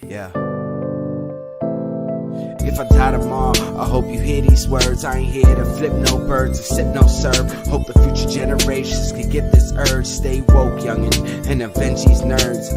Yeah. If I die tomorrow, I hope you hear these words. I ain't here to flip no birds or sip no serve. Hope the future generations can get this urge. Stay woke, youngin', and avenge these nerds.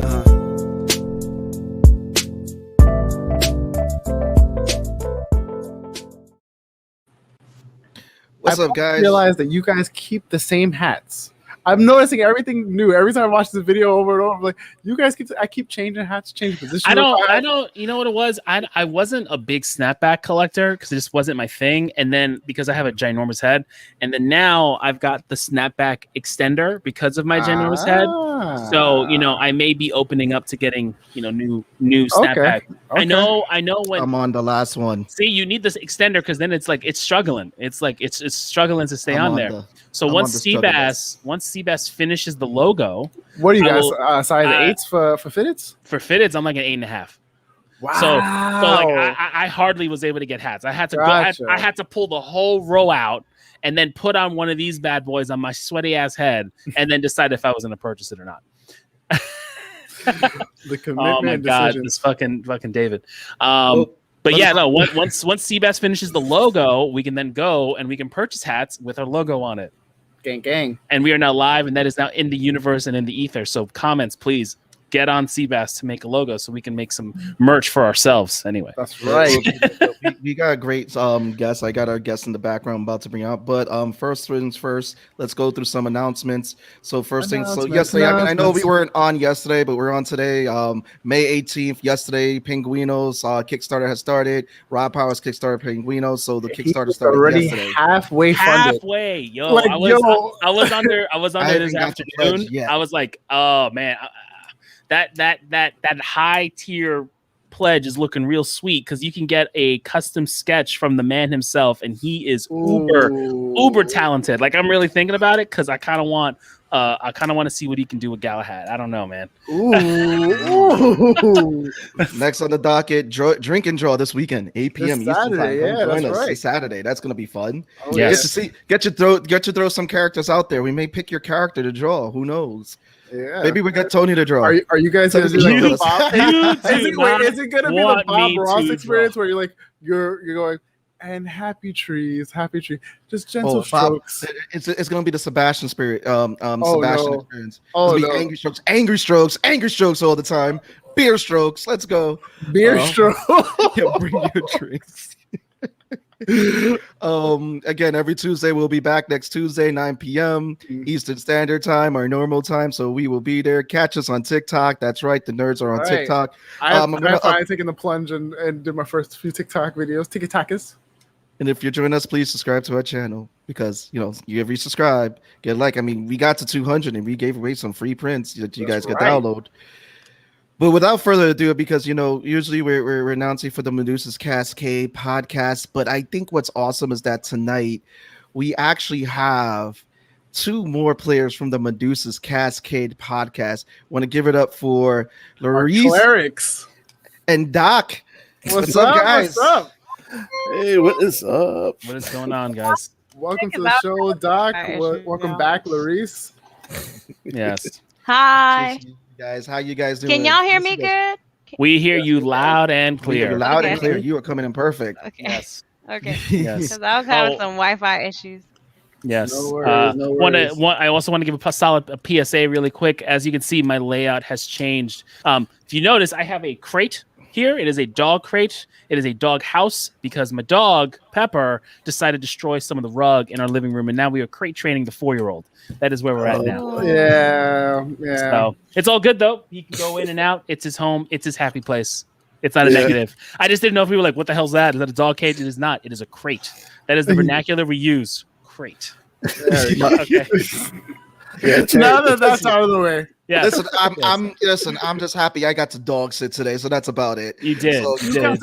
What's up, guys? I realize that you guys keep the same hats. I'm noticing everything new. Every time I watch this video over and over, I'm like, you guys keep changing hats, changing positions. I don't, you know what it was? I wasn't a big snapback collector because it just wasn't my thing. And then because I have a ginormous head, and then now I've got the snapback extender because of my ginormous head. So, I may be opening up to getting, new snapback. Okay. I know when I'm on the last one. See, you need this extender because then it's like it's struggling. It's like it's struggling to stay on there. So once Seabass finishes the logo, what are you guys size 8s for fitteds? For fitteds, I'm like an 8.5. Wow. So like I hardly was able to get hats. I had to I had to pull the whole row out and then put on one of these bad boys on my sweaty ass head and then decide if I was going to purchase it or not. The commitment. Oh my god, this fucking David. But yeah, no. Once Seabass finishes the logo, we can then go and we can purchase hats with our logo on it. Gang. And we are now live, and that is now in the universe and in the ether. So comments, please get on Seabass to make a logo so we can make some merch for ourselves. Anyway, that's right. we got a great guest. I got our guest in the background I'm about to bring out. But first things first, let's go through some announcements. So first thing, so yesterday, I know we weren't on yesterday, but we're on today. May 18th, yesterday, Pinguinos Kickstarter has started. Rob Powers Kickstarter Pinguinos. So the Kickstarter started already Yo, yesterday. I was under this afternoon. I was like, oh man. That high tier pledge is looking real sweet because you can get a custom sketch from the man himself, and he is uber talented. Like I'm really thinking about it because I kind of want to see what he can do with Galahad. I don't know, man. Next on the docket, drink and draw this weekend, 8 p.m. Eastern time. Yeah, that's right. It's Saturday. That's gonna be fun. Oh, yes. Get to throw some characters out there. We may pick your character to draw. Who knows? Yeah. Maybe we got Tony to draw. Are you guys gonna do like the Bob? Is it gonna be the Bob Ross experience where you're going and happy trees, just gentle strokes? It's gonna be the Sebastian spirit. Sebastian experience. Angry strokes all the time. Beer strokes. Let's go. Beer strokes. Yeah, bring your drinks. Again, every Tuesday we'll be back next Tuesday, 9 p.m. Eastern Standard Time, our normal time. So we will be there. Catch us on TikTok. That's right, the nerds are on TikTok. I'm taking the plunge and did my first few TikTok videos. TikTokas. And if you're joining us, please subscribe to our channel because if you subscribe, get like. I mean, we got to 200 and we gave away some free prints that you guys could download. But without further ado, because usually we're announcing for the Medusa's Cascade podcast, but I think what's awesome is that tonight we actually have 2 more players from the Medusa's Cascade podcast. Want to give it up for Laurice Clerics and Doc. What's up, guys? What's up? Hey, what is up? What is going on, guys? Welcome to the show, Doc. Welcome back, Laurice. Yes. Hi. Guys, how you guys doing? Can y'all hear me good? We hear you loud and clear. You're loud and clear. You are coming in perfect. Okay. Yes. Okay. Yes. Because I was having some Wi-Fi issues. Yes. No worries. I also want to give a PSA really quick. As you can see, my layout has changed. If you notice, I have a crate here. It is a dog crate. It is a dog house because my dog, Pepper, decided to destroy some of the rug in our living room. And now we are crate training the 4-year-old. That is where we're at now. Yeah. So it's all good, though. He can go in and out. It's his home. It's his happy place. It's not a negative. I just didn't know if we were like, what the hell's that? Is that a dog cage? It is not. It is a crate. That is the vernacular we use. Crate. Okay. Now that that's out of the way. Yeah. Listen, I'm just happy I got to dog sit today, so that's about it. You did. So, you did.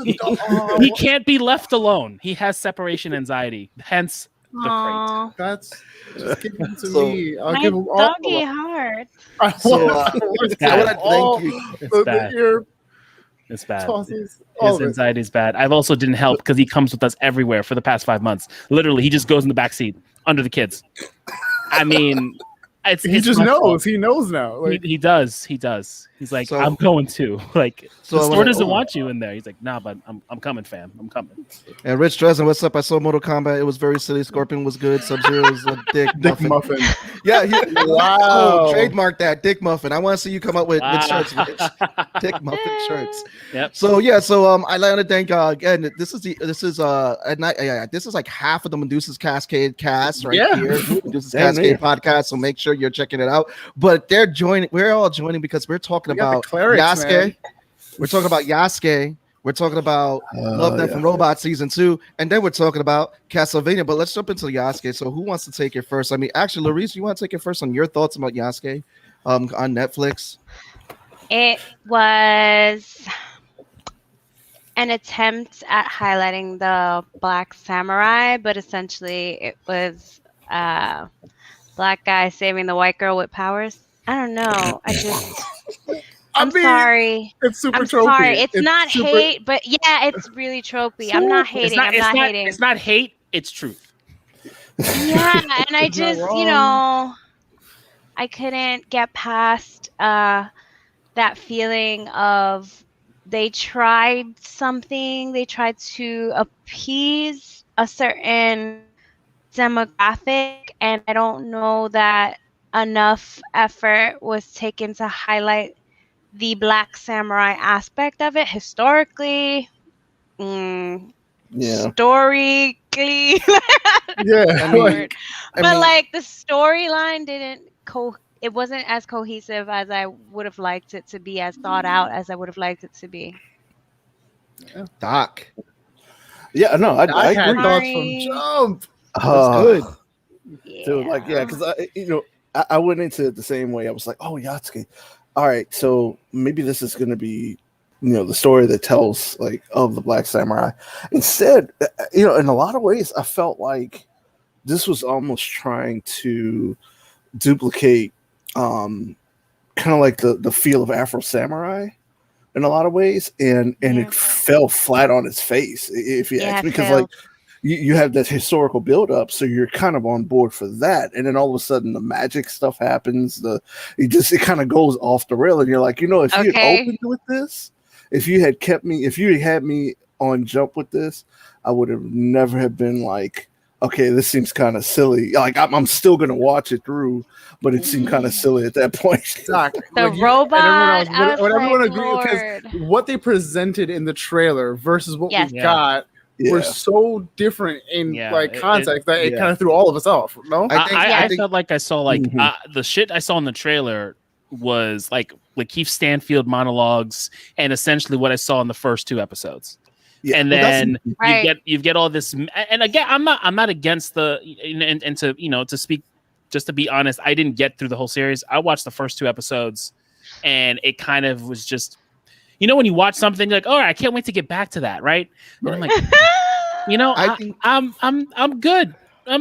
He can't be left alone. He has separation anxiety. Hence the crate. That's just give him to me. I'll My give him all. doggy hard. It's bad. Thank you. It's bad. It's bad. His anxiety is bad. I've also didn't help because he comes with us everywhere for the past 5 months. Literally, he just goes in the back seat under the kids. I mean, He just knows. He knows now. Like, he does. He's like, I'm going to. Like, the store doesn't want you in there. He's like, nah, but I'm coming, fam. I'm coming. And Rich Dresden, what's up? I saw Mortal Kombat. It was very silly. Scorpion was good. Sub-Zero was a dick muffin. Yeah, wow. Oh, trademark that, dick muffin. I want to see you come up with shirts, Rich. Dick muffin shirts. Yep. So I want to thank again. This is like half of the Medusa's Cascade cast here. Medusa's Cascade podcast. So make sure you're checking it out. But they're joining. We're all joining because we're talking about Yasuke. Man. We're talking about Yasuke. We're talking about Love, Death, and Robots season 2, and then we're talking about Castlevania. But let's jump into Yasuke. So who wants to take it first? I mean, actually, Larice, you want to take it first on your thoughts about Yasuke on Netflix? It was an attempt at highlighting the Black Samurai, but essentially it was black guy saving the white girl with powers. I don't know. I'm sorry. It's super tropey. Sorry. It's not hate, but yeah, it's really tropey. I'm not hating. I'm not hating. It's not hate. It's truth. Yeah, and I just, I couldn't get past that feeling of they tried something. They tried to appease a certain demographic, and I don't know that enough effort was taken to highlight the Black Samurai aspect of it historically, storically. Like the storyline it wasn't as cohesive as I would have liked it to be, as thought out as I would have liked it to be. Doc. Yeah, no, I had agree. thoughts from jump. That's good. Dude, because I went into it the same way. I was like, oh, Yasuke. All right, so maybe this is going to be, the story that tells of the Black Samurai. Instead, in a lot of ways, I felt like this was almost trying to duplicate kind of like the feel of Afro Samurai in a lot of ways, and it fell flat on its face, if you ask me, because you have that historical build-up, so you're kind of on board for that, and then all of a sudden the magic stuff happens. It kind of goes off the rail, and you're like, if you had opened with this, if you had had me on jump with this, I would have never have been like, okay, this seems kind of silly. Like I'm still gonna watch it through, but it seemed kind of silly at that point. Exactly. The robot. Would everyone agree? Because what they presented in the trailer versus what we got. We're so different in context that it kind of threw all of us off. No, I felt like I saw the shit I saw in the trailer was like Lakeith Stanfield monologues and essentially what I saw in the first 2 episodes. Yeah, and then you get all this. And again, I'm not against and to speak, just to be honest, I didn't get through the whole series. I watched the first 2 episodes, and it kind of was just. When you watch something, you're like, all right, I can't wait to get back to that, right? And I'm like, I'm good. I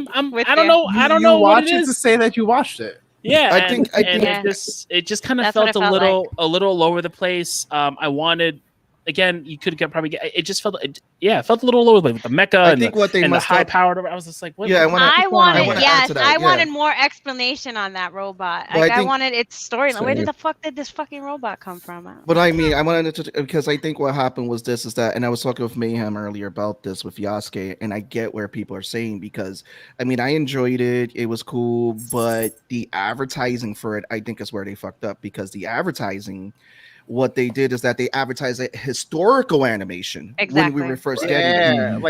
don't know. I don't know what it is to say that you watched it. Yeah, I think it just kind of felt a little all over the place. I wanted. Again, you could probably get. It just felt, it felt a little lower with the mecha and the high powered. I was just like, what? Yeah, I wanted more explanation on that robot. I wanted its storyline. Where the fuck did this fucking robot come from? But I mean, I wanted to, because I think what happened was and I was talking with Mayhem earlier about this with Yasuke, and I get where people are saying, because I mean, I enjoyed it. It was cool, but the advertising for it, I think, is where they fucked up, because the advertising. What they did is that they advertised a historical animation when we were first getting it.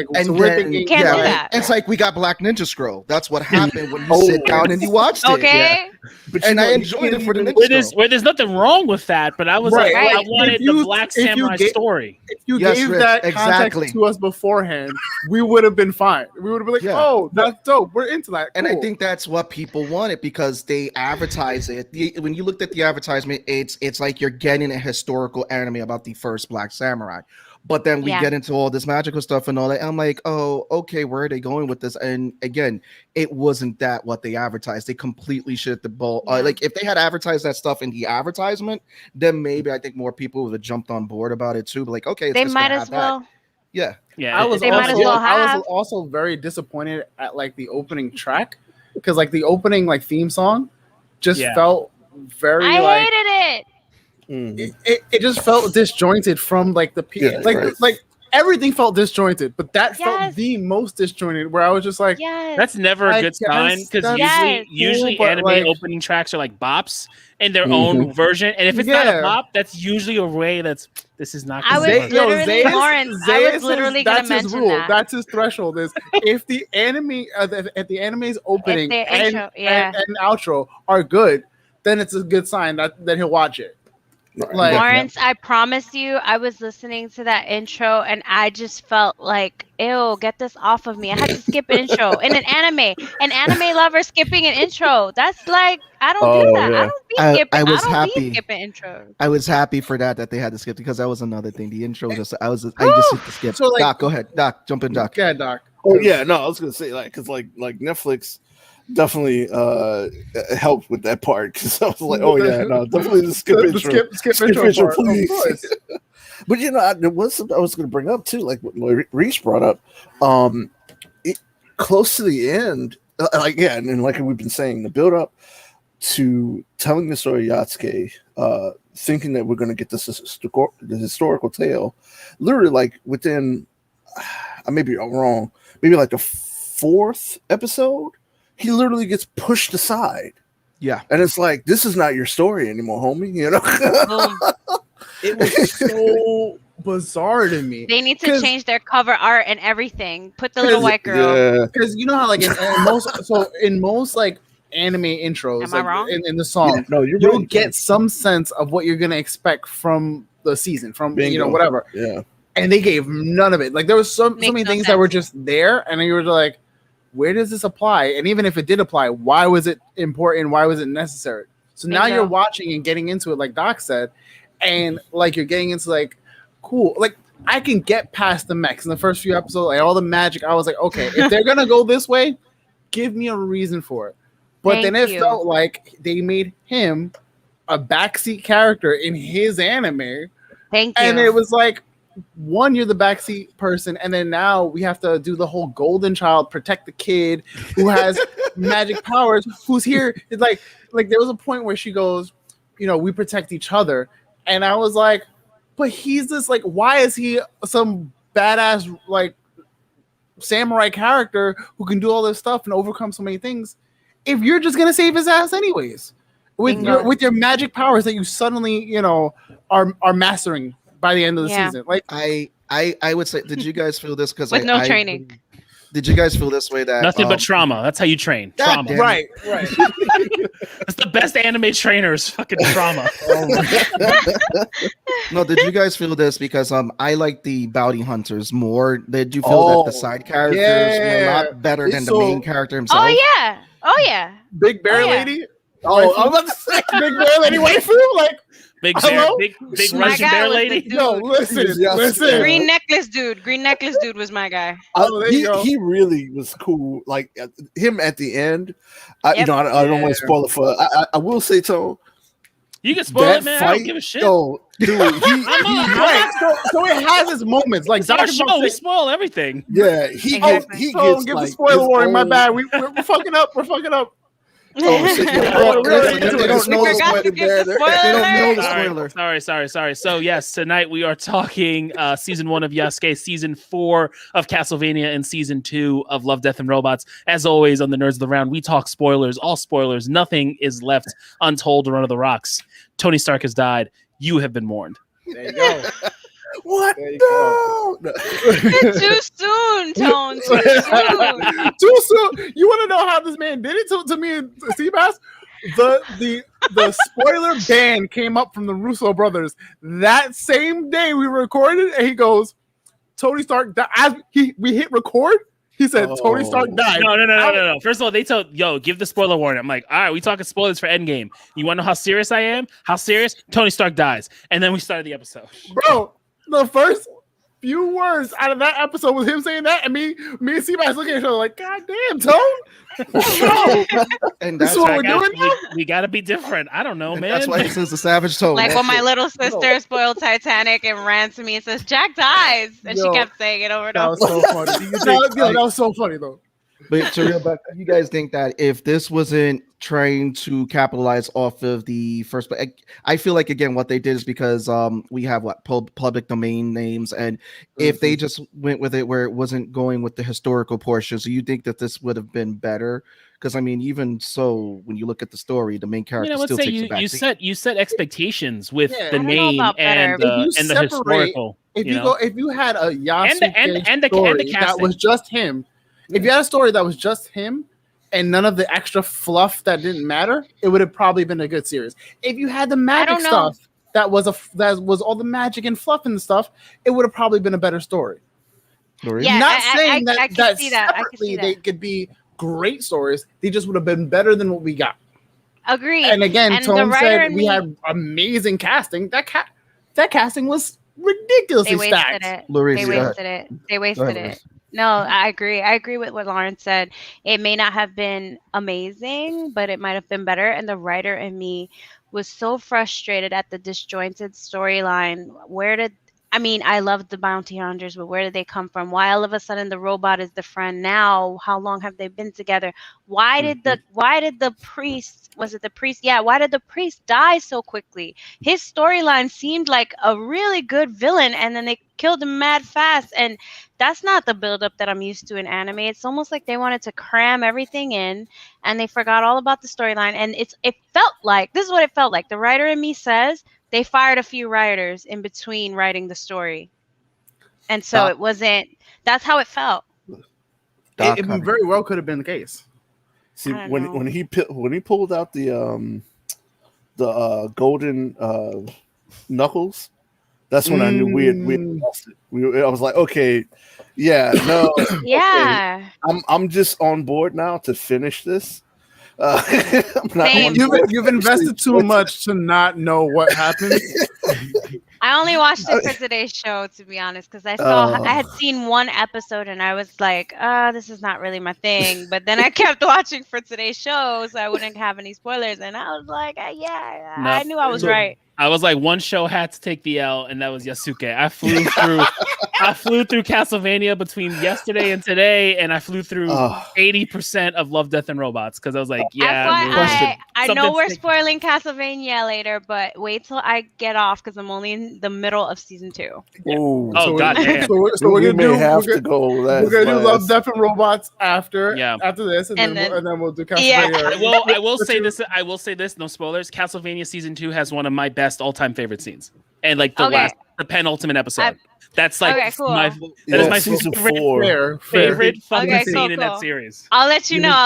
It's like we got Black Ninja Scroll. That's what happened when you sit down and you watched it. Okay. But I enjoyed it for the Ninja Scroll. Where there's nothing wrong with that, but I was I wanted the Black Samurai story. If you gave that context to us beforehand, we would have been fine. We would have been like, oh, that's dope. We're into that. And I think that's what people wanted, because they advertise it. When you looked at the advertisement, it's like you're getting a historical anime about the first Black Samurai, but then we get into all this magical stuff and all that. I'm like, oh, okay, where are they going with this? And again, it wasn't that what they advertised. They completely shit the ball. Like if they had advertised that stuff in the advertisement, then maybe I think more people would have jumped on board about it too. But like, okay, they might as well. Yeah. I was also very disappointed at like the opening track, because like the opening like theme song just felt very I hated it. It just felt disjointed from like the like everything felt disjointed, but that felt the most disjointed. Where I was just like, that's never a good sign because usually anime opening tracks are like bops in their own version, and if it's not a bop, that's usually a way this is not. I was literally Lawrence. I was literally going to mention rule. That's his threshold. Is if the anime at the anime's opening and outro are good, then it's a good sign that he'll watch it. Like, Lawrence, I promise you, I was listening to that intro and I just felt like, ew, get this off of me. I had to skip an intro in an anime lover skipping an intro. That's like, I don't do that. Yeah. I was happy. Skipping intros. I was happy for that they had to skip because that was another thing. The intro just I just hit the skip. So, like, Doc, go ahead. Doc, jump in, Doc. Yeah, Doc. Oh yeah, no, I was gonna say like because like Netflix definitely helped with that part because I was like, oh yeah, no, definitely the skip intro, please. But you know, there was something I was going to bring up too, like what Reese brought up. Close to the end, and like we've been saying, the build up to telling the story of Yasuke, thinking that we're going to get this the historical tale, literally like within, I may be wrong, maybe like the 4th episode. He literally gets pushed aside. Yeah. And it's like, this is not your story anymore, homie. You know? It was so bizarre to me. They need to change their cover art and everything. Put the little white girl. Yeah. Because you know how like in most like anime intros, am I wrong? In the song, you'll get some sense of what you're gonna expect from the season, from whatever. Yeah. And they gave none of it. Like there was so many things that were just there, and you were like, where does this apply? And even if it did apply, why was it important? Why was it necessary? So now you're watching and getting into it, like Doc said, and like you're getting into like, cool. Like I can get past the mechs in the first few episodes, like all the magic. I was like, okay, if they're gonna go this way, give me a reason for it. But then it felt like they made him a backseat character in his anime. Thank you. And it was like, one, you're the backseat person, and then now we have to do the whole golden child, protect the kid who has magic powers, who's here. It's like there was a point where she goes, we protect each other, and I was like, but he's this like, why is he some badass like samurai character who can do all this stuff and overcome so many things if you're just gonna save his ass anyways with your magic powers that you suddenly are mastering by the end of the season? Like I would say, did you guys feel this? Because with no training. Did you guys feel this way that nothing but trauma? That's how you train. Trauma. Right. That's the best anime trainers. Fucking trauma. No, did you guys feel this? Because I like the bounty hunters more. Did you feel that the side characters were a lot better than the main character himself? Oh yeah. Big Bear Lady. Oh, I'm about to say Big Bear Lady waifu, like. Big Russian bear lady. No, listen. Green necklace dude was my guy. He really was cool. Like him at the end. I don't want to spoil it for. I will say, Tone. You can spoil it, man. I don't give a shit. No, dude, right. So it has its moments. Like it's our show, we spoil everything. Yeah, he gets give like the spoiler warning. My bad. We're fucking up. We're fucking up. They don't know the spoiler. Sorry. So yes, tonight we are talking season 1 of Yasuke, season 4 of Castlevania, and season 2 of Love, Death, and Robots. As always on the Nerds of the Round, we talk spoilers, all spoilers. Nothing is left untold or under the rocks. Tony Stark has died. You have been warned. There you go. What? No. Too soon, Tone. Too soon. You want to know how this man did it to me and Seabass? The spoiler ban came up from the Russo brothers that same day we recorded, and he goes, Tony Stark died. As we hit record, he said Tony Stark died. No. First of all, they told give the spoiler warning. I'm like, all right, we talking spoilers for Endgame. You want to know how serious I am? How serious? Tony Stark dies, and then we started the episode, bro. The first few words out of that episode was him saying that, and me and Seabass looking at each other like, God damn, Tone. And that's what we're doing now? We gotta be different. I don't know, man. That's why he says the savage Tone. Like when my little sister spoiled Titanic and ran to me and says, Jack dies. And she kept saying it over and over. That was so funny. That was so funny, though. But to real back, you guys think that if this wasn't trying to capitalize off of the first, but I feel like again what they did is because we have what public domain names, and if they just went with it where it wasn't going with the historical portion, so you think that this would have been better? Because I mean, even so, when you look at the story, the main character let's still say takes a back you set expectations with Yeah. the I don't know name about better. and If you the separate- historical. If you you know? go, if you had a Yasuke and the story that casting. was just him, if you had a story that was just him and none of the extra fluff that didn't matter, it would have probably been a good series. If you had the magic don't know. stuff that was all the magic and fluff and stuff, it would have probably been a better story. Yeah, Not saying I that can see that. I can separately see that. they could be great stories. They just would have been better than what we got. Agreed. And again, And the Tone writer said and we me- had amazing casting. That casting was ridiculously They wasted stacked. it. Lawrence, They go ahead. wasted it. They Go wasted ahead, it. Lawrence. No, I agree. I agree with what Lawrence said. It may not have been amazing, but it might have been better. And the writer in me was so frustrated at the disjointed storyline. I loved the bounty hunters, but where did they come from? Why all of a sudden the robot is the friend now? How long have they been together? Why did the priest, was it the priest? Yeah, why did the priest die so quickly? His storyline seemed like a really good villain, and then they killed him mad fast. And that's not the buildup that I'm used to in anime. It's almost like they wanted to cram everything in and they forgot all about the storyline. And it felt like, this is what it felt like. The writer in me says they fired a few writers in between writing the story. And so it wasn't, that's how it felt. It very well could have been the case. See, I don't when he pulled out the golden knuckles, that's when I knew we had lost it. I was like, okay, yeah, no, Yeah. okay. I'm just on board now to finish this. I'm not Same. You've invested too much to not know what happened. I only watched it for today's show, to be honest, because I had seen one episode and I was like, this is not really my thing. But then I kept watching for today's show so I wouldn't have any spoilers. And I was like, yeah, No. I knew I was right. I was like, one show had to take the L, and that was Yasuke. I flew through Castlevania between yesterday and today, and I flew through 80% of Love, Death, and Robots because I was like, yeah. I know we're spoiling Castlevania later, but wait till I get off because I'm only in the middle of season 2. Ooh. Oh, goddamn. So we're gonna go. We're gonna do Love, Death, and Robots after this, and then we'll do Castlevania. Yeah. I will say this. I will say this. No spoilers. Castlevania season 2 has one of my best all-time favorite scenes, and like the penultimate episode. That's like cool. that is my season favorite fucking Okay, scene cool, in that series. I'll let you know.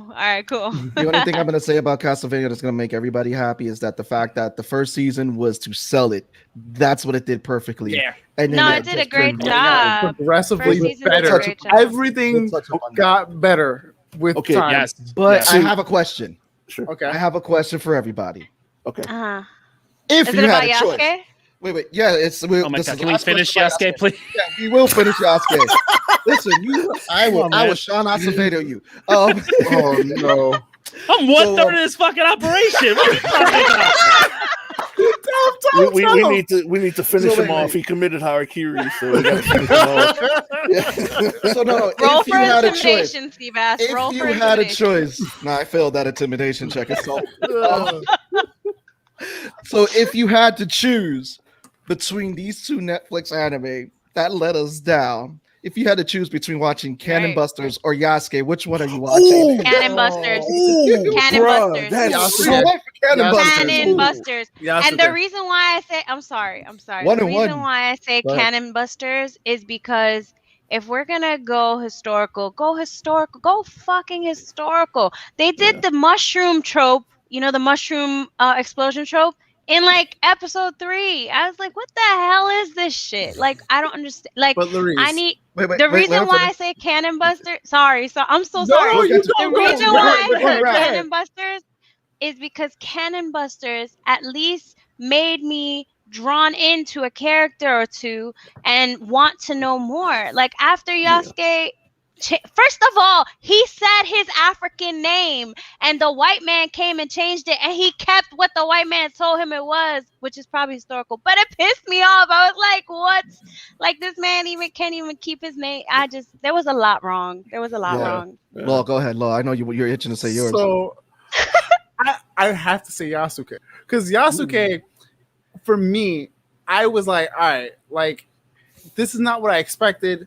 All right, cool. The only thing I'm going to say about Castlevania that's going to make everybody happy is that the fact that the first season was to sell it. That's what it did perfectly. Yeah. And No, it did a great job. Progressively better. Everything got better with time. Yes. But I have a question. Sure. Okay. I have a question for everybody. Okay. If Is you it had about a choice. Yasuke? Wait. Yeah, it's. Oh my this god! is Can we last finish question Yasuke, please? Yeah, we will finish Yasuke. Listen, I will Sean Acevedo you. Oh no! I'm 1/3 of this fucking operation. What are you talking about? We need to finish him off. He committed harakiri, so we gotta finish him off. So no. Roll If you for had a choice, intimidation, Seabass. if Roll you for had a intimidation. choice, I failed that intimidation check. So if you had to choose between these two Netflix anime that let us down, if you had to choose between watching Cannon Busters or Yasuke, which one are you watching? Cannon Busters. Cannon Bruh, Busters. Cannon Busters. And the reason why I say, I'm sorry. One The and reason one. why I say Go ahead. Cannon Busters is because if we're gonna go historical, go fucking historical. They did the mushroom trope, the mushroom explosion trope in like episode 3. I was like, what the hell is this shit? Like, I don't understand. Like, But Larice, I need Wait, the reason why I say Cannon Buster. Sorry, I'm so sorry. The reason why I say Cannon Busters is because Cannon Busters at least made me drawn into a character or two and want to know more. Like after Yasuke First of all, he said his African name, and the white man came and changed it, and he kept what the white man told him it was, which is probably historical. But it pissed me off. I was like, "What? Like this man can't even keep his name." There was a lot wrong. There was a lot wrong. Law, go ahead, Law. I know you're itching to say yours. So I have to say Yasuke, because Yasuke, for me, I was like, all right, like this is not what I expected.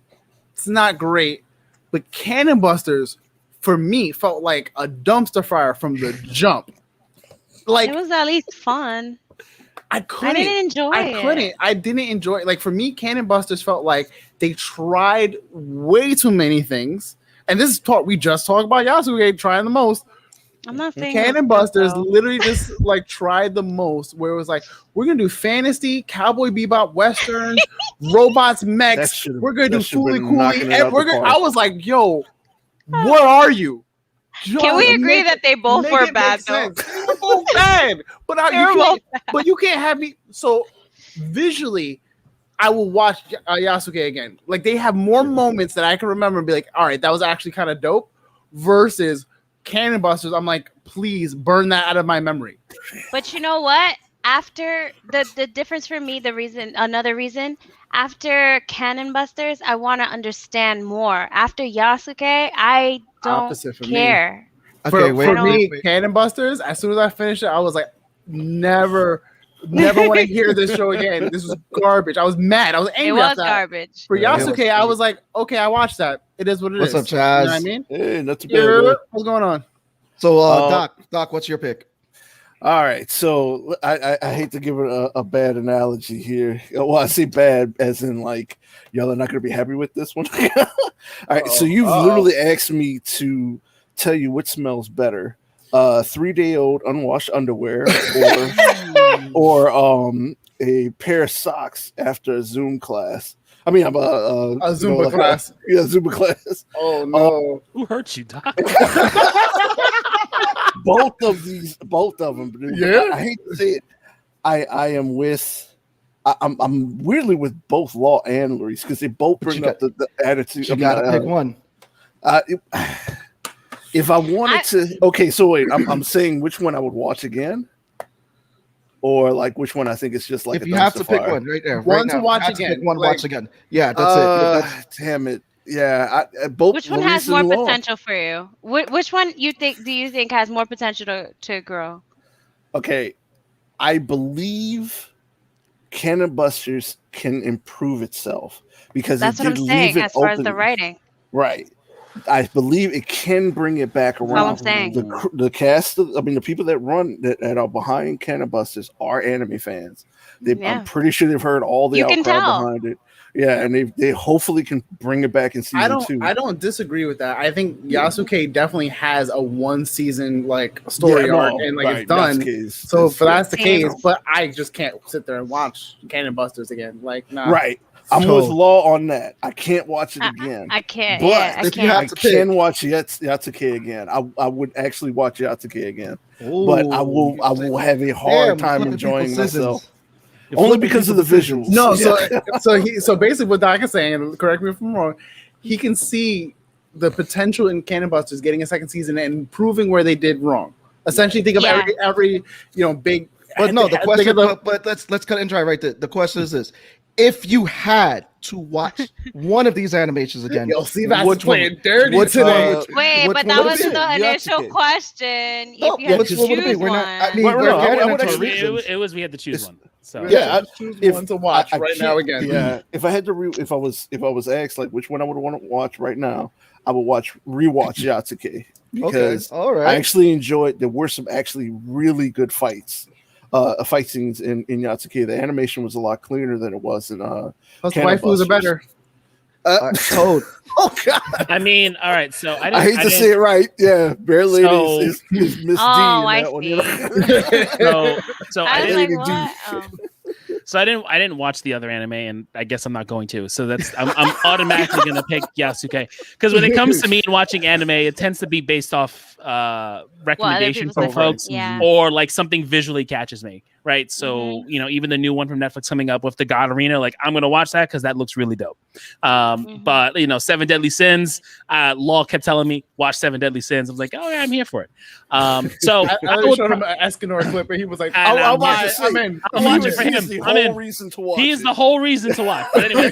It's not great. But Cannon Busters, for me, felt like a dumpster fire from the jump. Like it was at least fun. I didn't enjoy it. I didn't enjoy it. Like for me, Cannon Busters felt like they tried way too many things. And this is we just talked about Yasuke trying the most. I'm not saying Cannon Busters literally just like tried the most, where it was like, we're gonna do fantasy, Cowboy Bebop, westerns, robots, mechs. We're gonna do Fooly Cooly. I was like, yo, what are you? Can we agree that they both were bad though? They were both bad, but you can't have me. So visually, I will watch Yasuke again. Like they have more moments that I can remember and be like, all right, that was actually kind of dope. Versus Cannon Busters, I'm like, please burn that out of my memory. But you know what? After the difference for me, another reason, after Cannon Busters, I want to understand more. After Yasuke, I don't care. For me, Cannon Busters, as soon as I finished it, I was like, never want to hear this show again. This was garbage. I was mad. I was angry. It was garbage. For Yasuke, I was like, okay, I watched that. It is what it is. What's up, Chaz? You know what I mean? Hey, not too bad. What's going on? So, Doc, what's your pick? All right, so I hate to give it a bad analogy here. Well, I say bad as in like y'all are not going to be happy with this one. All right, so you've literally asked me to tell you what smells better: 3-day-old unwashed underwear, or a pair of socks after a Zoom class. I mean, a Zumba class. Yeah, Zumba class. Oh no! Who hurt you, Doc? both of them. Dude. Yeah, I hate to say it. I am with. I'm weirdly with both Law and Luis because they both bring up the attitude. You gotta pick one. If I wanted to, okay. So wait, I'm saying which one I would watch again. Or like which one I think is just like if you have to pick one right there, one to watch again, watch again. Yeah, that's it. Damn it. Yeah, both. Which one has more potential for you? Which one do you think has more potential to grow? Okay, I believe Cannon Busters can improve itself because that's what I'm saying as far as the writing. Right. I believe it can bring it back around. That's all I'm saying. The cast, the people that run that are behind Cannon Busters are anime fans. I'm pretty sure they've heard all the outcry behind it. Yeah, and they hopefully can bring it back in season 2. I don't disagree with that. I think Yasuke definitely has a 1-season like story arc and like it's done. So if that's the case, but I just can't sit there and watch Cannon Busters again. Like, nah. Right. I'm with Law on that. I can't watch it again. I can't. But I can watch Yasuke again. I would actually watch Yasuke again. Ooh, but I will have a hard time enjoying myself. Only because of the visuals. No, so basically what Doc is saying, correct me if I'm wrong, he can see the potential in Cannon Busters getting a second season and improving where they did wrong. Essentially, think of every big. But no, the question. But let's cut and dry right there. The question is this: if you had to watch one of these animations again, you'll see that's playing dirty today. Wait, but that wasn't the initial question. No, if you had to choose one, it was we had to choose one. So yeah, I'd choose one to watch right now again. Yeah, if I had to, if I was asked like which one I would want to watch right now, I would rewatch Yasuke because I actually enjoyed. There were some actually really good fights. Fight scenes in Yasuke. The animation was a lot cleaner than it was in plus waifus are better. Oh God! I mean, all right. So I hate to say it right. Yeah, Bear Lady is Miss D in that one. You know? So I was like, what? So I didn't watch the other anime, and I guess I'm not going to. So I'm automatically going to pick Yasuke because when it comes to me and watching anime, it tends to be based off recommendation from folks, or like something visually catches me, right? So even the new one from Netflix coming up with the God Arena, like I'm gonna watch that because that looks really dope. But Seven Deadly Sins, Law kept telling me watch Seven Deadly Sins. I was like, oh yeah, I'm here for it. So I showed him an Escanor clip, and he was like, I'm in. I'm watching for him. I'm in. He's the whole reason to watch. But anyway,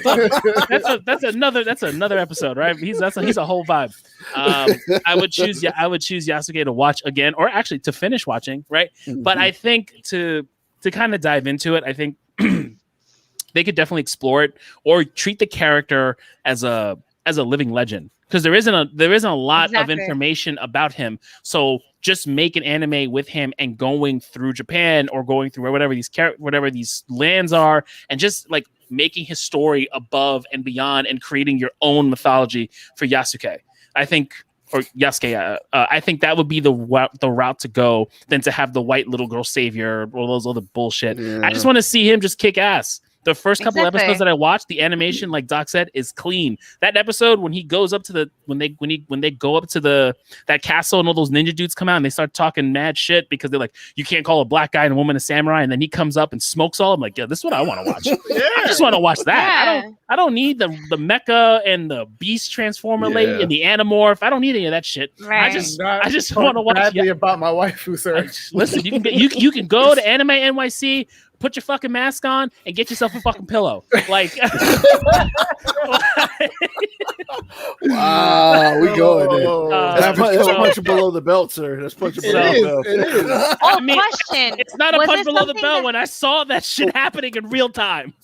that's another episode, right? He's a whole vibe. I would choose Yasuke to watch again, or actually to finish watching, right? But I think to kind of dive into it, I think they could definitely explore it or treat the character as a living legend, because there isn't a lot of information about him. So just make an anime with him and going through Japan or going through whatever these lands are, and just like making his story above and beyond and creating your own mythology for Yasuke. I think, or Yasuke, I think that would be the route to go, than to have the white little girl savior or those other bullshit. Yeah. I just want to see him just kick ass. The first couple episodes that I watched, the animation, like Doc said, is clean. That episode when he goes up to when they go up to that castle and all those ninja dudes come out and they start talking mad shit because they're like, you can't call a black guy and a woman a samurai, and then he comes up and smokes all. I'm like, yeah, this is what I want to watch. I just want to watch that. Yeah. I don't need the mecha and the beast transformer lady and the animorph. I don't need any of that shit. Right. I just want to watch. Badly about my waifu, sir. Listen, you can go to Anime NYC. Put your fucking mask on and get yourself a fucking pillow. Like, wow, we going there. That's punch below the belt, sir. That's punch below the belt. It is. Oh, question. It's not a punch below the belt when I saw that shit happening in real time.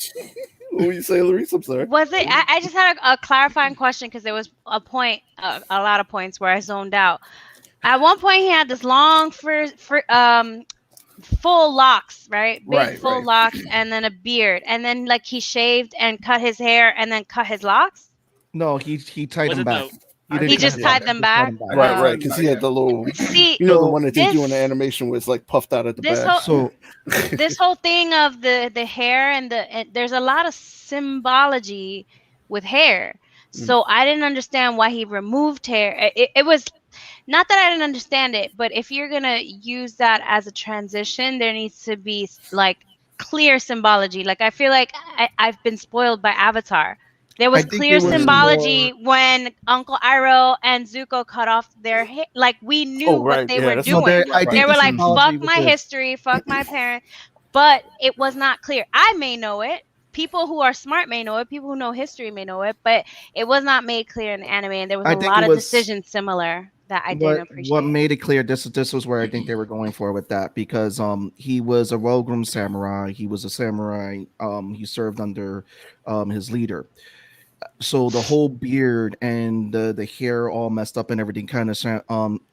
What do you say, Larissa? I'm sorry. Was it? I just had a clarifying question because there was a point, a lot of points where I zoned out. At one point, he had this long full locks, right? Full locks, and then a beard, and then like he shaved and cut his hair and then cut his locks. No, he tied them back. He just tied them back. Right, because he had the little, the one that they do in the animation was like puffed out at the back. This whole thing of the hair and there's a lot of symbology with hair. So I didn't understand why he removed hair. It was not that I didn't understand it, but if you're going to use that as a transition, there needs to be like clear symbology. Like I feel like I've been spoiled by Avatar. There was clear symbology when Uncle Iroh and Zuko cut off their hair. Like we knew what they were doing. They were like, fuck my history, fuck my parents. But it was not clear. I may know it. People who are smart may know it. People who know history may know it. But it was not made clear in the anime. And there was a lot of decisions similar that I didn't appreciate. What made it clear, this was where I think they were going for with that, because he was a well-groomed samurai. He was a samurai. He served under his leader. So the whole beard and the hair all messed up and everything kind of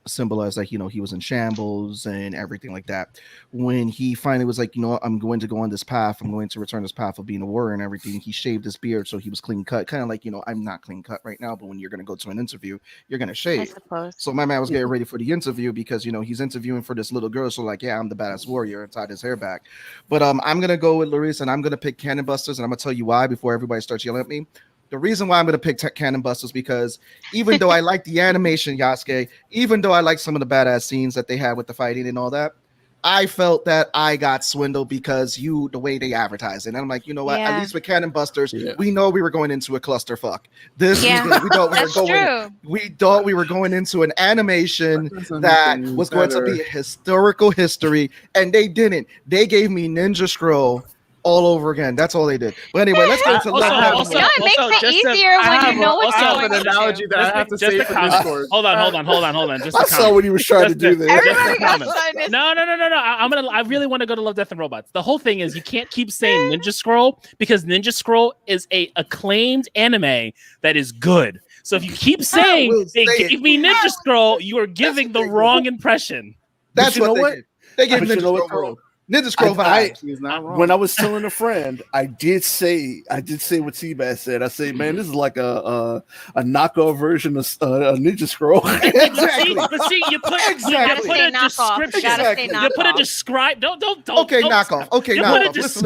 symbolized like, he was in shambles and everything like that. When he finally was like, I'm going to go on this path. I'm going to return this path of being a warrior and everything. He shaved his beard, so he was clean cut. Kind of like, I'm not clean cut right now, but when you're going to go to an interview, you're going to shave. I suppose. So my man was getting ready for the interview because, he's interviewing for this little girl. So like, yeah, I'm the badass warrior, and tied his hair back. But I'm going to go with Larissa, and I'm going to pick Cannon Busters, and I'm going to tell you why before everybody starts yelling at me. The reason why I'm going to pick Cannon Busters, because even though I like the animation, Yasuke, even though I like some of the badass scenes that they had with the fighting and all that, I felt that I got swindled because the way they advertised it. And I'm like, you know what? At least with Cannon Busters, we know we were going into a clusterfuck. We thought we were going into an animation that was going to be a historical history, and they didn't. They gave me Ninja Scroll all over again. That's all they did. But anyway, let's get into it makes it easier when you know what's going on. An analogy that I have to say for Discord. Hold on. I saw what he was trying to do there. No. I really want to go to Love, Death, and Robots. The whole thing is you can't keep saying Ninja Scroll, because Ninja Scroll is a acclaimed anime that is good. So if you keep saying they gave me Ninja Scroll, you are giving the wrong impression. That's what they did. They gave Ninja Scroll. Ninja Scroll vibes. He's not wrong. When I was telling a friend, I did say what Seabass said. I said, man, this is like a knockoff version of a Ninja Scroll. Exactly. But see, you put a description. Exactly. You put a describe. Don't. Okay, don't, knockoff. Okay, you knockoff. Put a Listen.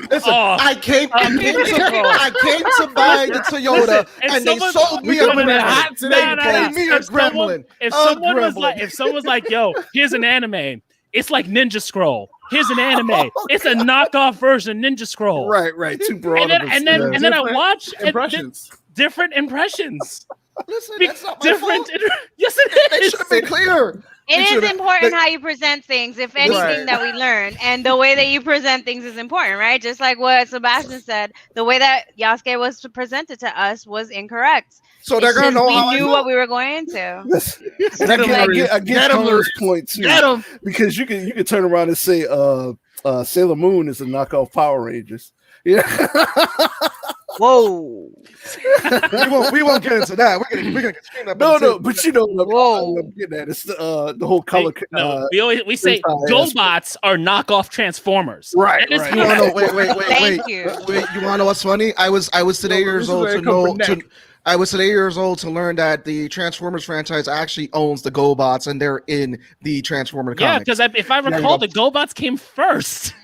listen. I came to buy the Toyota, and they sold me a gremlin. They gave me a gremlin. If someone was like, "Yo, here's an anime," it's like Ninja Scroll. Here's an anime. It's a knockoff version of Ninja Scroll. Right. Too broad. And then I watch impressions. Different impressions. Listen, that's not my different. fault. Yes, it They is. should have been clear. It is important how you present things, if anything, that we learn. And the way that you present things is important, right? Just like what Sebastian said, the way that Yasuke was presented to us was incorrect. So they're going to know how we knew what we were going into. I get Colour's point too. Get him. Because you can turn around and say Sailor Moon is a knockoff Power Rangers. Yeah. Whoa. we won't get into that. We're gonna get screamed up. No, but you know what I'm getting at. It's the whole color. We say GoBots are knockoff Transformers. Right. You wanna know, wait. Thank you. Wait, you wanna know what's funny? I was today years old to know. I was today years old to learn that the Transformers franchise actually owns the GoBots, and they're in the Transformer comics. Yeah, because if I recall, the GoBots came first.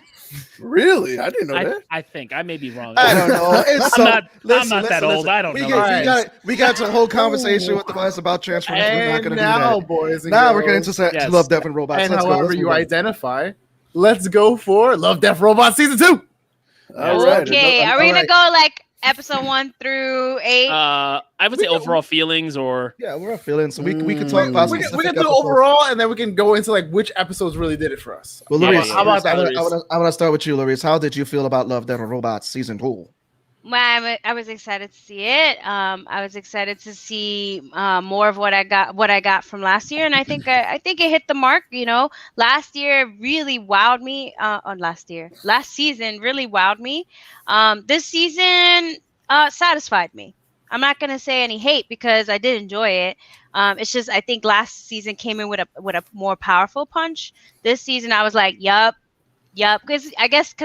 Really? I didn't know that. I think I may be wrong. I don't know. I'm not that old. I don't know. We got to a whole conversation with the boys about Transformers. We're not going to do that. Boys and now girls, we're getting into Love, Death, and Robots. And however you identify, let's go for Love, Death, Robots Season 2. All right. Okay, are we going to go like episode 1 through 8? I would say overall feelings, or we're feelings. So we can talk about. We can do overall, and then we can go into like which episodes really did it for us. Well, Luis, how about that? I want to start with you, Luis. How did you feel about Love, Death, and Robots Season 2? Well, I was excited to see it. I was excited to see more of what I got from last year, and I think it hit the mark. You know, last year really wowed me. Last season really wowed me. This season satisfied me. I'm not gonna say any hate because I did enjoy it. It's just I think last season came in with a more powerful punch. This season I was like, yup, because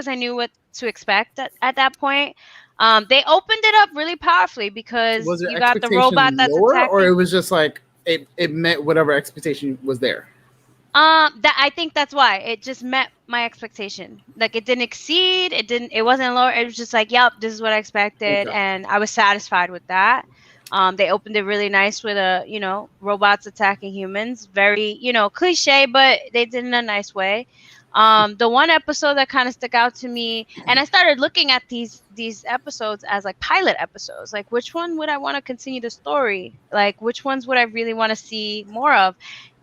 I knew what to expect at that point. They opened it up really powerfully because you got the robot that's attacking. Or it was just like it met whatever expectation was there. That I think that's why it just met my expectation. Like it didn't exceed. It wasn't lower. It was just like, yep, this is what I expected, and I was satisfied with that. They opened it really nice with robots attacking humans. Very cliche, but they did it in a nice way. The one episode that kind of stuck out to me, and I started looking at these episodes as like pilot episodes, like which one would I want to continue the story, like which ones would I really want to see more of.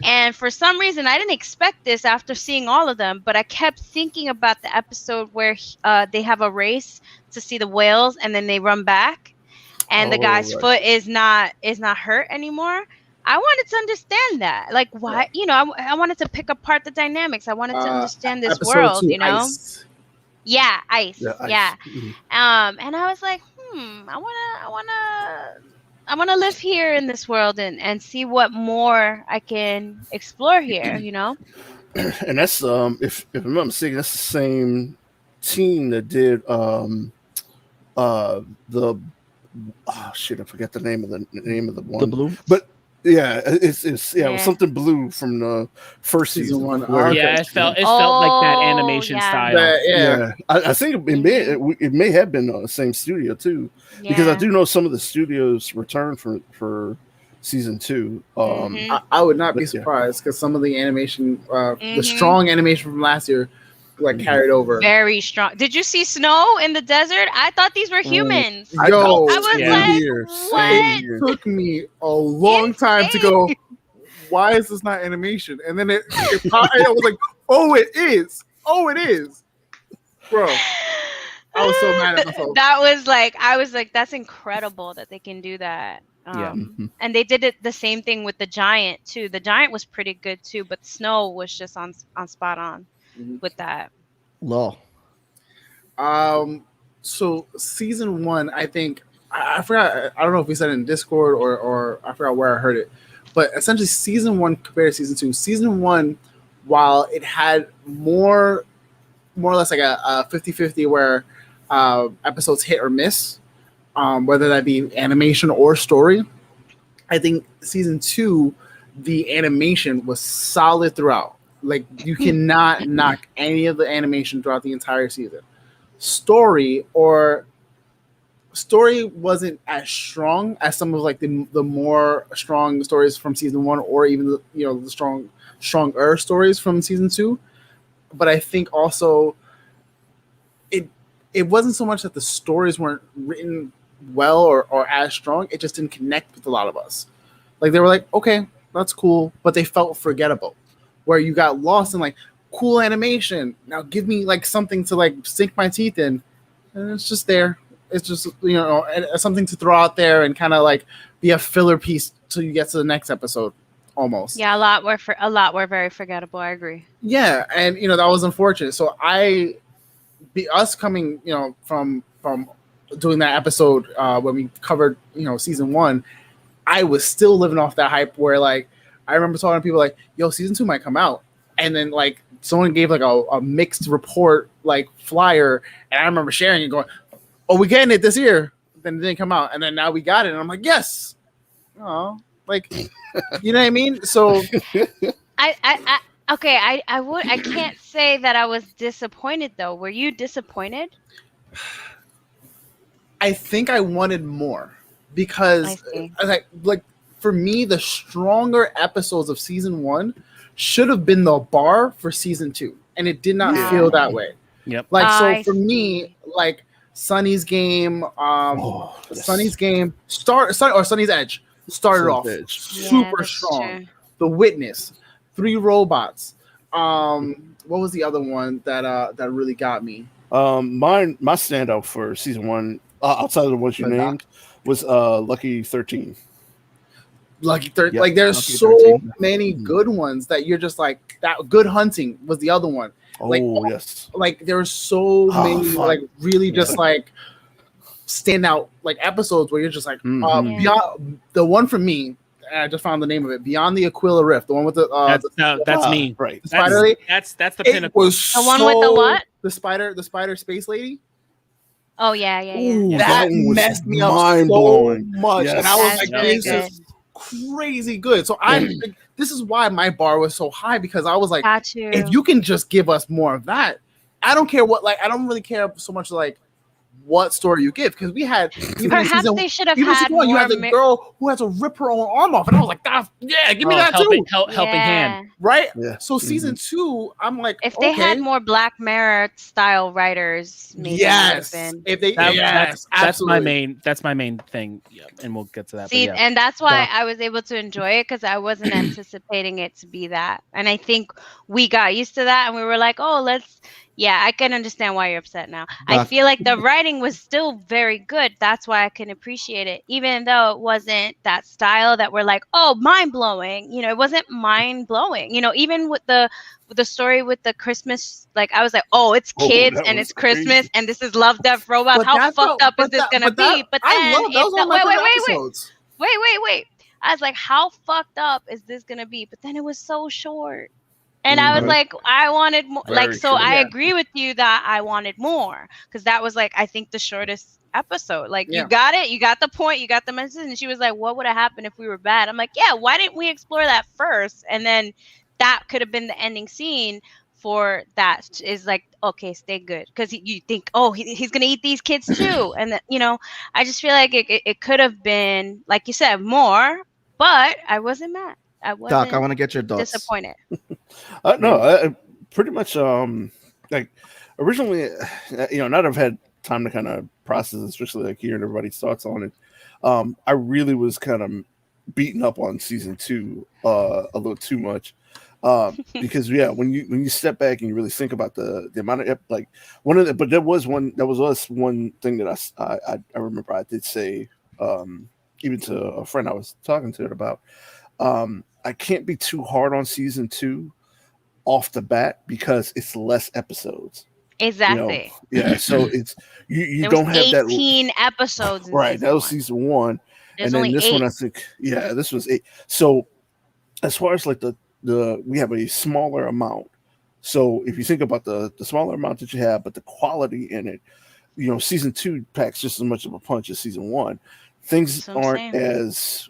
And for some reason I didn't expect this after seeing all of them, but I kept thinking about the episode where they have a race to see the whales and then they run back and the guy's foot is not hurt anymore. I wanted to understand that. Like, why? I wanted to pick apart the dynamics. I wanted to understand this world. 2, Ice. Yeah, ice. Yeah. Mm-hmm. And I was like, I wanna live here in this world and see what more I can explore here. And that's if I'm not mistaken, that's the same team that did I forget the name of the one. The Blue. But yeah, it was something blue from the first season one. It felt like that animation style. I think it may have been the same studio too, because I do know some of the studios returned for season 2. I would not be surprised because some of the animation, the strong animation from last year, carried over. Very strong. Did you see snow in the desert? I I thought these were humans. I was like, it took me a long time to go, why is this not animation? And then it popped, and I was like, oh, it is. Bro. I was so mad at myself. I was like, that's incredible that they can do that. And they did it the same thing with the giant too. The giant was pretty good too, but snow was just on spot on with that. Law. So season 1, I think I forgot. I don't know if we said it in Discord or I forgot where I heard it, but essentially season 1 compared to season 2. Season 1, while it had more more or less like a 50-50 where episodes hit or miss, whether that be animation or story. I think season 2, the animation was solid throughout. Like you cannot knock any of the animation throughout the entire season. Story wasn't as strong as some of like the more strong stories from season 1, or even the stronger stories from season 2. But I think also it wasn't so much that the stories weren't written well or as strong. It just didn't connect with a lot of us. Like they were like, okay, that's cool, but they felt forgettable. Where you got lost in like cool animation. Now give me like something to like sink my teeth in, and it's just there. It's just something to throw out there and kind of like be a filler piece till you get to the next episode, almost. Yeah, a lot were very forgettable. I agree. Yeah, and that was unfortunate. So us coming from doing that episode when we covered season 1, I was still living off that hype where like I remember talking to people like, yo, season 2 might come out, and then like someone gave like a mixed report like flyer, and I remember sharing it going, oh, we're getting it this year. Then it didn't come out, and then now we got it, and I'm like, yes. Oh, like you know what I mean? So I can't say that I was disappointed though. Were you disappointed? I think I wanted more because like for me, the stronger episodes of season 1 should have been the bar for season 2, and it did not feel that way. Yep. Like for me, like Sunny's game, Sunny's game, Sunny's Edge started off super strong. True. The Witness, 3 robots. What was the other one that really got me? My standout for season 1, outside of the ones you named, was Lucky 13. Lucky 13. Like there's Lucky so 13. Many good ones that you're just like that. Good Hunting was the other one. Like, yes. Like there were so many like really just like standout like episodes where you're just like beyond the one for me. I just found the name of it. Beyond the Aquila Rift, the one with the that's me. Right. The spider lady. That's the pinnacle. The one with the what? The spider space lady. Oh yeah. Ooh, that messed me up so much, and I was like, "This is crazy good." So this is why my bar was so high, because I was like, if you can just give us more of that, I don't care what. Like, I don't really care so much like what story you give, because we had perhaps they should have had more. You had the girl who had to rip her own arm off, and I was like, yeah, give me that too. Helping hand, right? Yeah. So season 2, I'm like, if they had more Black Mirror style writers, maybe yes, if they, that's my main thing. Yeah, and we'll get to that. See, and that's why I was able to enjoy it, because I wasn't anticipating it to be that, and I think we got used to that, and we were like, oh, let's. Yeah, I can understand why you're upset now. I feel like the writing was still very good. That's why I can appreciate it, even though it wasn't that style that we're like, oh, mind blowing. It wasn't mind blowing. Even with the story with the Christmas, like I was like, oh, it's kids and it's Christmas crazy. And this is Love, Death, Robots. How fucked up is this gonna be? But then wait. I was like, how fucked up is this gonna be? But then it was so short. And I was like, I wanted more. I agree with you that I wanted more, because that was like, I think the shortest episode. Like, you got it, you got the point, you got the message. And she was like, what would have happened if we were bad? I'm like, yeah, why didn't we explore that first? And then that could have been the ending scene for that. Is like, okay, stay good, because you think, oh, he's gonna eat these kids too. And I just feel like it could have been, like you said, more, but I wasn't mad. Doc, I want to get your thoughts. Disappointed. No, pretty much. Like originally, now that I've had time to kind of process, especially like hearing everybody's thoughts on it, I really was kind of beaten up on season 2 a little too much, because when you step back and you really think about the amount of but there was one thing that I remember I did say, even to a friend I was talking to it about. I can't be too hard on season 2 off the bat, because it's less episodes. Exactly. So it's you don't have 18 episodes. Right. That was season 1. There's and then only this 8. one, I think, this was 8. So as far as like the we have a smaller amount So if you think about the smaller amount that you have, but the quality in it, season 2 packs just as much of a punch as season 1. Things aren't as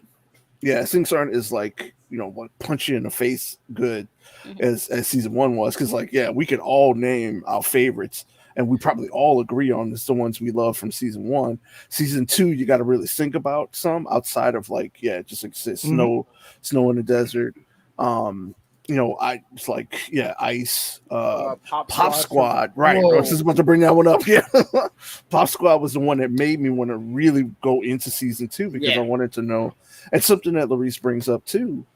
like, like punch you in the face good as season 1 was. Because we could all name our favorites, and we probably all agree on this, the ones we love from season 1. Season 2, you got to really think about some outside of just like snow in the desert. Ice, Pop Squad, right? I was just about to bring that one up. Yeah, Pop Squad was the one that made me want to really go into season 2 because I wanted to know. And something that Larice brings up too,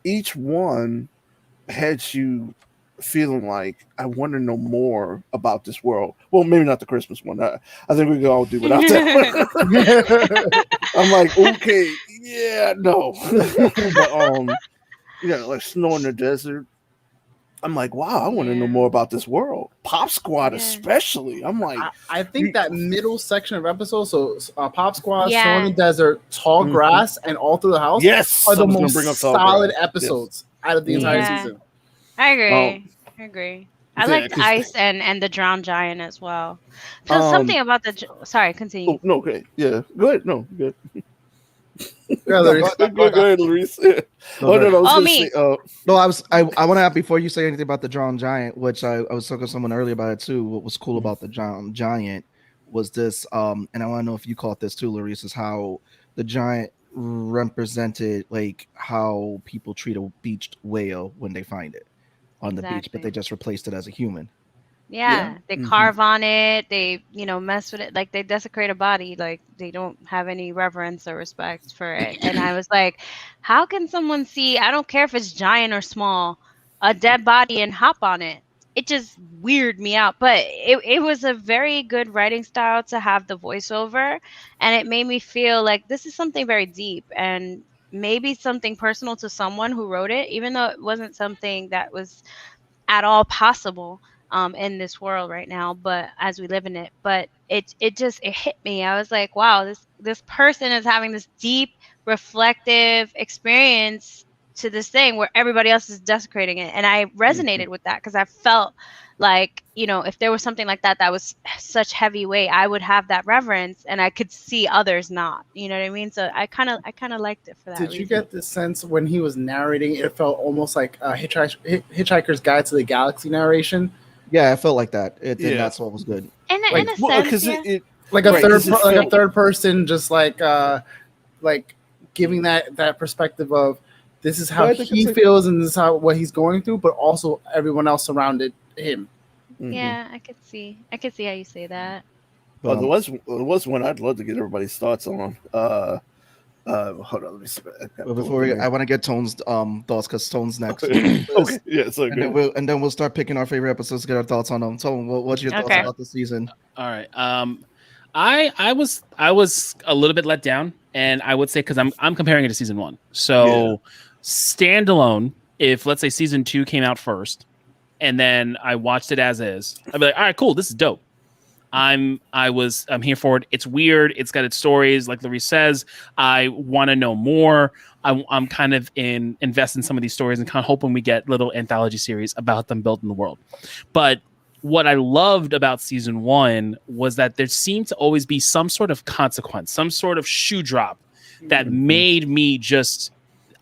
each one had you feeling like, I want to know more about this world. Well, maybe not the Christmas one. I think we can all do without that. I'm like, okay, yeah, no. But like Snow in the Desert. I'm like, wow, I want to know more about this world. Pop Squad, especially. I'm like, I think that middle section of episodes, so Pop Squad, Snow in the Desert, Tall Grass, and All Through the House, are the most solid episodes out of the entire season. I agree. I liked Ice and the Drowned Giant as well. So something about the. Sorry, continue. Oh, no, okay, yeah, go ahead. No, good. Go ahead, Larice. I want to have, before you say anything about the Drowned Giant, which I was talking to someone earlier about it too. What was cool about the Drowned Giant was this, and I want to know if you caught this too, Larice, is how the giant represented like how people treat a beached whale when they find it on the beach, but they just replaced it as a human. Yeah, they carve on it. They, mess with it. Like they desecrate a body. Like they don't have any reverence or respect for it. And I was like, how can someone see? I don't care if it's giant or small, a dead body and hop on it. It just weirded me out. But it was a very good writing style to have the voiceover, and it made me feel like this is something very deep and maybe something personal to someone who wrote it, even though it wasn't something that was at all possible in this world right now, but as we live in it. But it hit me. I was like, wow, this person is having this deep reflective experience to this thing where everybody else is desecrating it. And I resonated with that because I felt like, if there was something like that was such heavy weight, I would have that reverence, and I could see others not. You know what I mean? So I kind of liked it for that. Did you get the sense when he was narrating, it felt almost like a Hitchhiker's Guide to the Galaxy narration? Yeah, I felt like that. That's what was good. In a sense, like a third person, just like giving that perspective of this is how he feels and this is what he's going through, but also everyone else surrounded him. Yeah, I could see how you say that. Well, there was one I'd love to get everybody's thoughts on. Hold on, let me see. But before I want to get Tone's thoughts, because Tone's next. Okay, yeah, so and then we'll start picking our favorite episodes to get our thoughts on them. Tone, what's your thoughts about the season? All right. I was a little bit let down, and I would say because I'm comparing it to season 1. So standalone, if let's say season 2 came out first, and then I watched it as is, I'd be like, all right, cool, this is dope. I'm here for it. It's weird. It's got its stories. Like Larice says, I want to know more. I'm kind of invest in some of these stories and kind of hoping we get little anthology series about them built in the world. But what I loved about season 1 was that there seemed to always be some sort of consequence, some sort of shoe drop that made me just,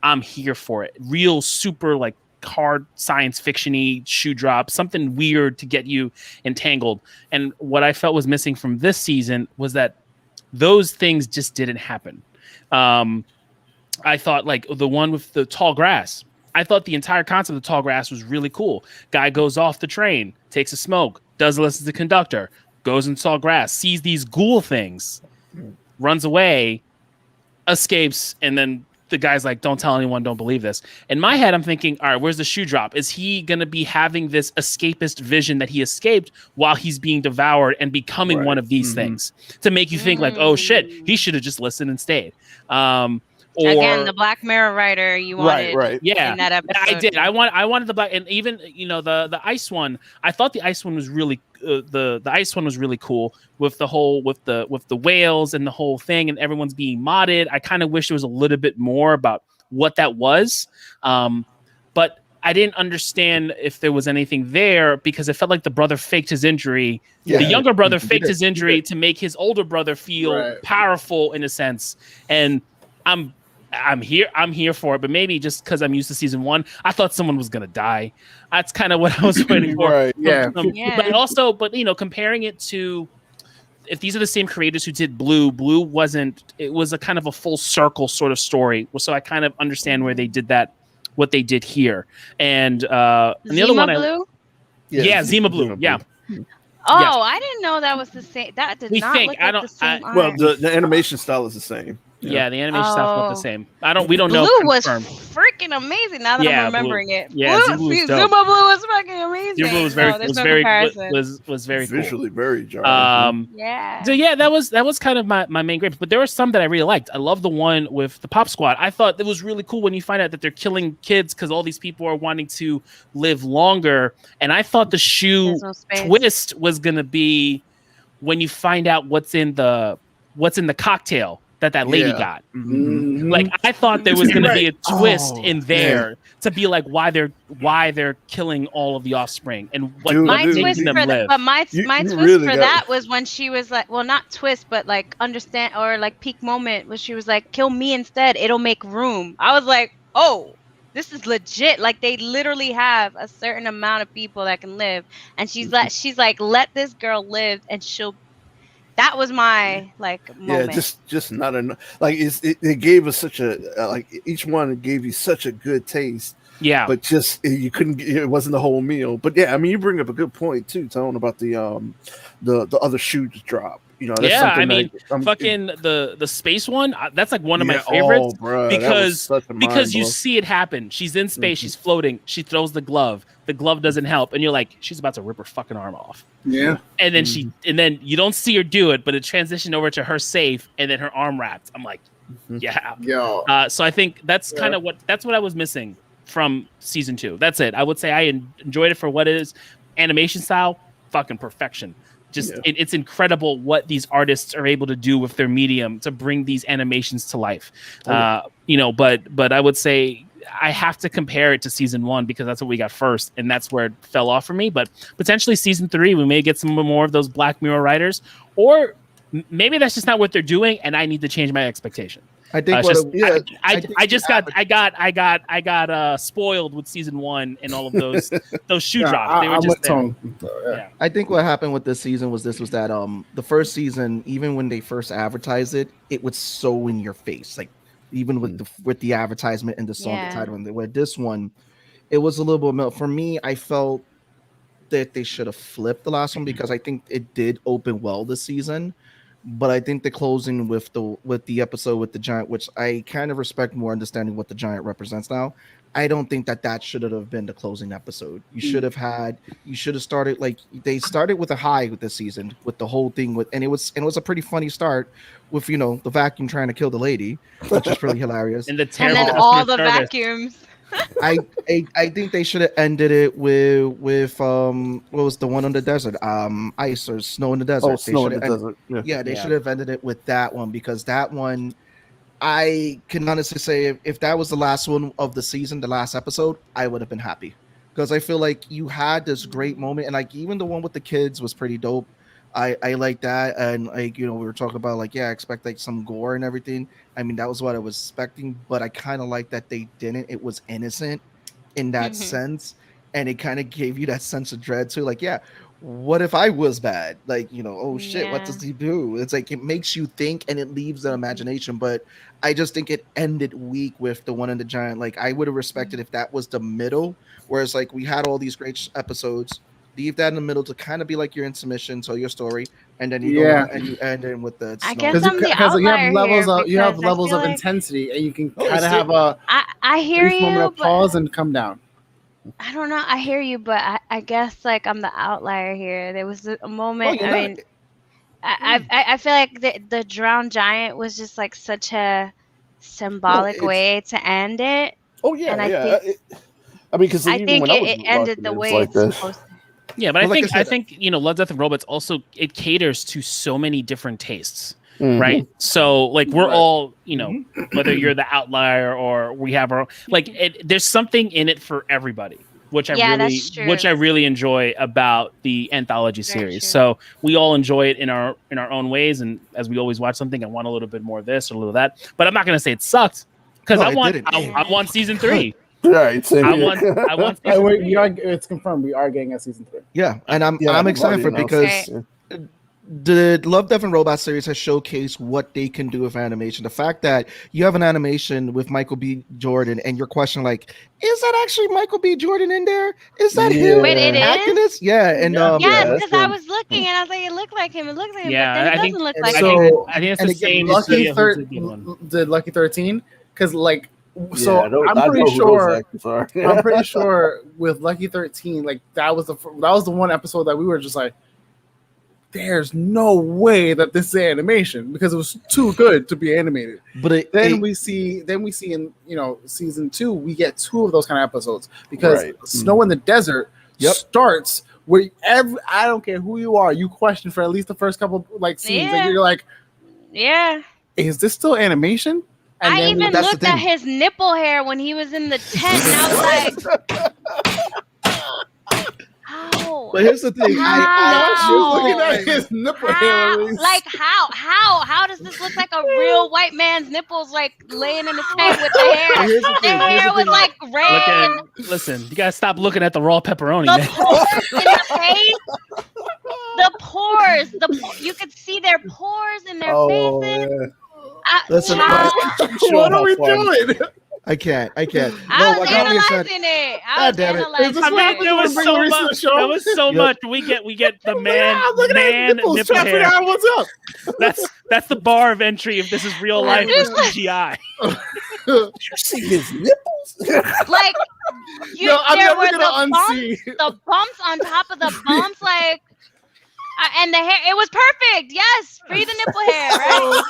I'm here for it. Real super like hard science fiction-y shoe drop, something weird to get you entangled. And what I felt was missing from this season was that those things just didn't happen. I thought like the one with the tall grass, I thought the entire concept of the tall grass was really cool. Guy goes off the train, takes a smoke, doesn't listen to the conductor, goes in tall grass, sees these ghoul things, runs away, escapes, and then the guy's like, don't tell anyone, don't believe this. In my head, I'm thinking, all right, where's the shoe drop? Is he going to be having this escapist vision that he escaped while he's being devoured and becoming one of these things to make you think like, oh shit, he should have just listened and stayed. Or, again, the Black Mirror writer you wanted yeah, in that episode. I did. I wanted the black, and even the ice one. I thought the ice one was really the ice one was really cool with the whole with the whales and the whole thing, and everyone's being modded. I kind of wish there was a little bit more about what that was. But I didn't understand if there was anything there because it felt like the brother faked his injury. The younger brother faked his injury to make his older brother feel powerful in a sense. And I'm here for it, but maybe just because I'm used to season 1, I thought someone was gonna die. That's kind of what I was waiting for. But comparing it to, if these are the same creators who did Blue wasn't. It was a kind of a full circle sort of story. So I kind of understand where they did that, what they did here, and the other one, Zima Blue, yeah. Oh, yes. I didn't know that was the same. That did not look like the same. Well, the animation style is the same. Yeah, the animation stuff looked the same. We don't Blue know. Blue was freaking amazing. Now that I'm remembering it. Yeah, Zima Blue was fucking amazing. Zima Blue was very visually cool. very jarring. So that was kind of my main gripe. But there were some that I really liked. I love the one with the Pop Squad. I thought it was really cool when you find out that they're killing kids because all these people are wanting to live longer. And I thought the shoe twist was gonna be when you find out what's in the cocktail that lady got. Mm-hmm. Like I thought there was going to be a twist in there to be like why they're killing all of the offspring and what making them live. But my twist for that was when she was like, well, not twist, but like understand or like peak moment when she was like, kill me instead, it'll make room. I was like, oh, this is legit. Like they literally have a certain amount of people that can live, and she's like, let this girl live, and she'll. That was my moment. Yeah, just not enough. Like it gave us such a like each one gave you such a good taste. Yeah, but just you couldn't. It wasn't the whole meal. But yeah, I mean, you bring up a good point too, Tone, about the other shoe drop. You know, that's I mean, the space one. That's like one of my favorites because you see it happen. She's in space. She's floating. She throws the glove. The glove doesn't help, and you're like, she's about to rip her fucking arm off. Yeah. And then then you don't see her do it, but it transitioned over to her safe, and then her arm wrapped. I'm like, yeah. So I think that's kind of what I was missing from season 2. That's it. I would say I enjoyed it for what it is. Animation style, fucking perfection. Just it's incredible what these artists are able to do with their medium to bring these animations to life. But I would say I have to compare it to season 1 because that's what we got first, and that's where it fell off for me. But potentially season 3, we may get some more of those Black Mirror writers, or maybe that's just not what they're doing, and I need to change my expectation. I think I got spoiled with season 1 and all of those shoe drops. They were just there. I think what happened with this season was that the first season, even when they first advertised it, it was so in your face, like even with the advertisement and the song title. Where this one, it was a little bit for me. I felt that they should have flipped the last one because I think it did open well this season. But I think the closing with the episode with the giant, which I kind of respect more, understanding what the giant represents now. I don't think that should have been the closing episode. You should have started like they started with a high with this season with the whole thing and it was a pretty funny start with the vacuum trying to kill the lady, which is pretty hilarious. And then all the vacuums. I think they should have ended it with what was the one on the desert? Ice or snow in the desert. Oh, snow in the desert. Yeah, they should have ended it with that one because that one, I can honestly say if that was the last one of the season, the last episode, I would have been happy because I feel like you had this great moment and like even the one with the kids was pretty dope. I like that, and like we were talking about I expect like some gore and everything. I mean that was what I was expecting, but I kind of like that they didn't. It was innocent in that sense, and it kind of gave you that sense of dread too. Like, what if I was bad? Like, oh shit, what does he do? It's like it makes you think and it leaves the imagination. But I just think it ended weak with the one in the giant. Like I would have respected if that was the middle, whereas like we had all these great episodes. Leave that in the middle to kind of be like your intermission, tell your story, and then you go and you end in with the. I guess I'm the outlier you have levels of intensity, and you can kind of have a. I hear you, moment of pause and come down. I don't know. I hear you, but I guess like I'm the outlier here. There was a moment. I feel like the drowned giant was just like such a symbolic way to end it. Oh yeah, and I mean, because I think it ended the way it's supposed to. Yeah, but I think Love, Death, and Robots also it caters to so many different tastes. right? So like we're all, whether you're the outlier or we have our there's something in it for everybody, which I really enjoy about the anthology series. So we all enjoy it in our own ways, and as we always watch something, I want a little bit more of this or a little of that. But I'm not gonna say it sucked because I want season 3. Right, I want season 3. It's confirmed we are getting a season 3. Yeah, and I'm excited for it because the Love, Death, and Robots series has showcased what they can do with animation. The fact that you have an animation with Michael B. Jordan and you're questioning, like, is that actually Michael B. Jordan in there? Is that him? Wait, it is? Yeah, and yes, because I was looking and I was like, it looked like him. It looked like him, but then it doesn't look like him. I think it's the same. Did Lucky 13? Because like, so Yeah, I'm pretty sure. I'm pretty sure with Lucky 13, like that was the one episode that we were just like, there's no way that this is animation because it was too good to be animated. But then we see in season 2 we get 2 of those kind of episodes because Snow in the Desert starts where I don't care who you are, you question for at least the first couple like scenes and you're like, is this still animation? And I even looked at his nipple hair when he was in the tent and I was like, how? But here's the thing. I was looking at his nipple hair. Like how does this look like a real white man's nipples like laying in the tent with the hair? The hair was like red. Listen, you gotta stop looking at the raw pepperoni. The pores in the face. The pores. You could see their pores in their faces. Yeah. Listen, what are we doing? I can't. I was analyzing it. I was analyzing it. There was so much. There was so much. We get the man nipple hair. What's up? That's the bar of entry if this is real life or CGI. You see his nipples? Like I'm there never were gonna unsee the bumps on top of the bumps, like. And the hair, it was perfect. Yes, free the nipple hair, right?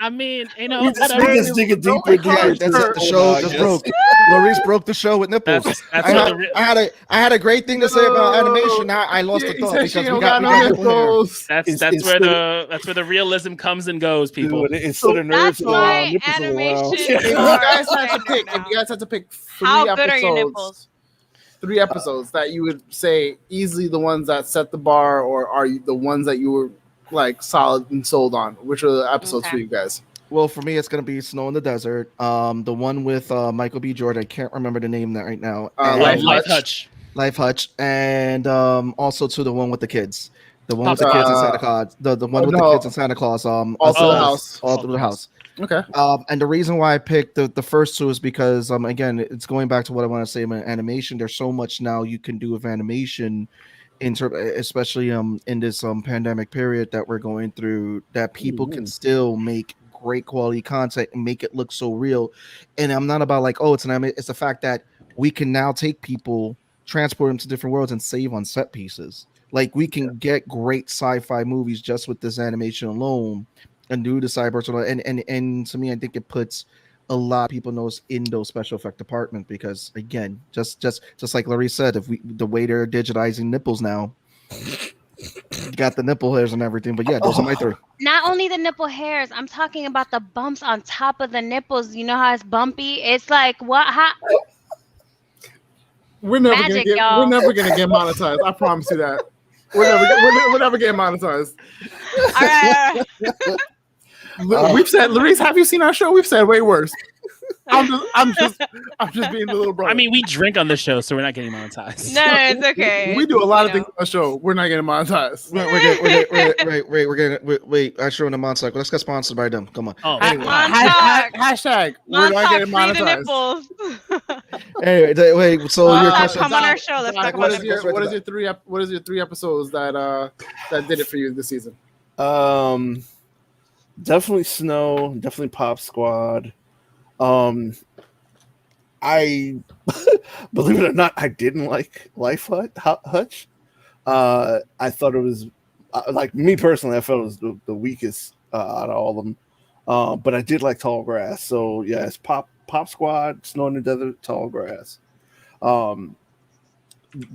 I mean, we just dig it deeper. That's it. The show just broke. Maurice broke the show with nipples. I had a great thing to say about animation. Now I lost the thought because we got nipples. That's where the realism comes and goes, people. Instead of nerves, nipples around. If you guys had to pick 3 how good are your nipples? 3 episodes that you would say easily the ones that set the bar, or are you the ones that you were like solid and sold on? Which are the episodes for you guys? Well, for me, it's gonna be Snow in the Desert. The one with Michael B. Jordan. I can't remember the name right now. Life Hutch, and also to the one with the kids. The one with the kids in Santa Claus. The one with the kids in Santa Claus. All through the house. Okay. And the reason why I picked the first 2 is because again, it's going back to what I want to say about animation. There's so much now you can do with animation, especially in this pandemic period that we're going through, that people can still make great quality content and make it look so real. And I'm not about like, oh, it's the fact that we can now take people, transport them to different worlds, and save on set pieces. Like we can get great sci-fi movies just with this animation alone. And do the cyber and to me, I think it puts a lot of people in those special effect department because again, just like Larry said, the way they're digitizing nipples now, you got the nipple hairs and everything. But yeah, those are my 3. Not only the nipple hairs, I'm talking about the bumps on top of the nipples. You know how it's bumpy? It's like what? How? We're never gonna get monetized. I promise you that. We're never getting monetized. All right. We've said, Larice, have you seen our show? We've said way worse. I'm just being the little brother. I mean, we drink on this show, so we're not getting monetized. No, it's okay. We do a lot of things on the show. We're not getting monetized. Wait. I show them monetized. Let's get sponsored by them. Come on. Oh, anyway. Hashtag. We're not getting monetized. Anyway, wait. So your question. Come on our show. Let's talk about it. What is your 3 episodes that did it for you this season? Definitely Snow, definitely Pop Squad. I believe it or not, I didn't like Life Hutch. I thought it was like me personally. I felt it was the weakest out of all of them. But I did like Tall Grass. So yeah, it's Pop Squad, Snow in the Desert, Tall Grass.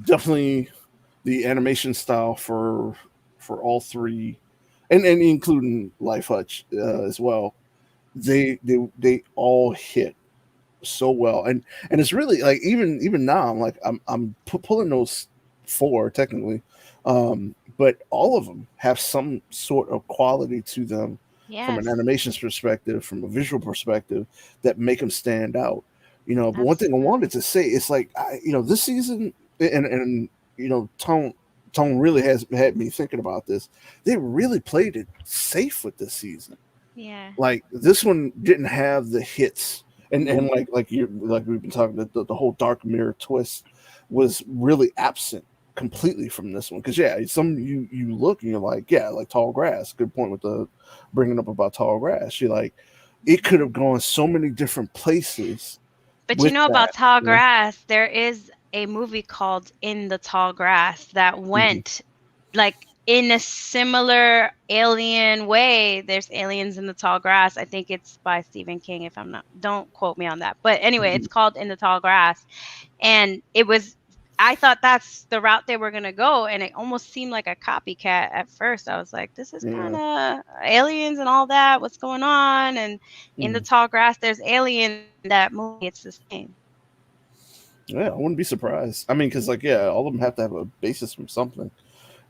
Definitely the animation style for all 3 and including Life Hutch as well. They all hit so well, and it's really like even now I'm like pulling those four technically, but all of them have some sort of quality to them from an Yes, animations perspective, from a visual perspective, that make them stand out. But one thing I wanted absolutely. to say is like this season, and Tone really has had me thinking about this. They really played it safe with this season. Yeah, Like this one didn't have the hits, and like we've been talking, the whole dark mirror twist was really absent completely from this one. Because yeah, some you look and you're like, yeah, like Tall Grass. Good point with the bringing up about Tall Grass. You're like, it could have gone so many different places but you with know that. about tall You know? grass, there is a movie called In the Tall Grass that Mhm. went like in a similar alien way. There's aliens in the tall grass. I think it's by Stephen King, if I'm not, don't quote me on that. But anyway, it's Mhm. called In the Tall Grass. And it was, I thought that's the route they were going to go. And it almost seemed like a copycat at first. I was like, this is kind Yeah. of aliens and all that. What's going on? And in the Mhm. tall grass, there's aliens. In that movie, it's the same. Yeah, I wouldn't be surprised. I mean, because like yeah, all of them have to have a basis from something.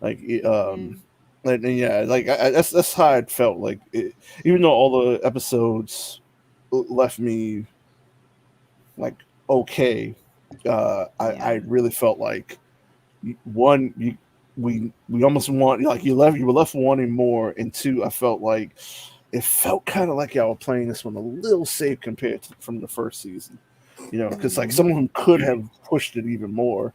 Like Mm. and yeah, like that's how it felt. Like even though all the episodes left me like okay, I Yeah. really felt like one we almost want like you were left wanting more, and two I felt like it felt kind of like y'all were playing this one a little safe compared to from the first season. Because like Mm. some of them could have pushed it even more,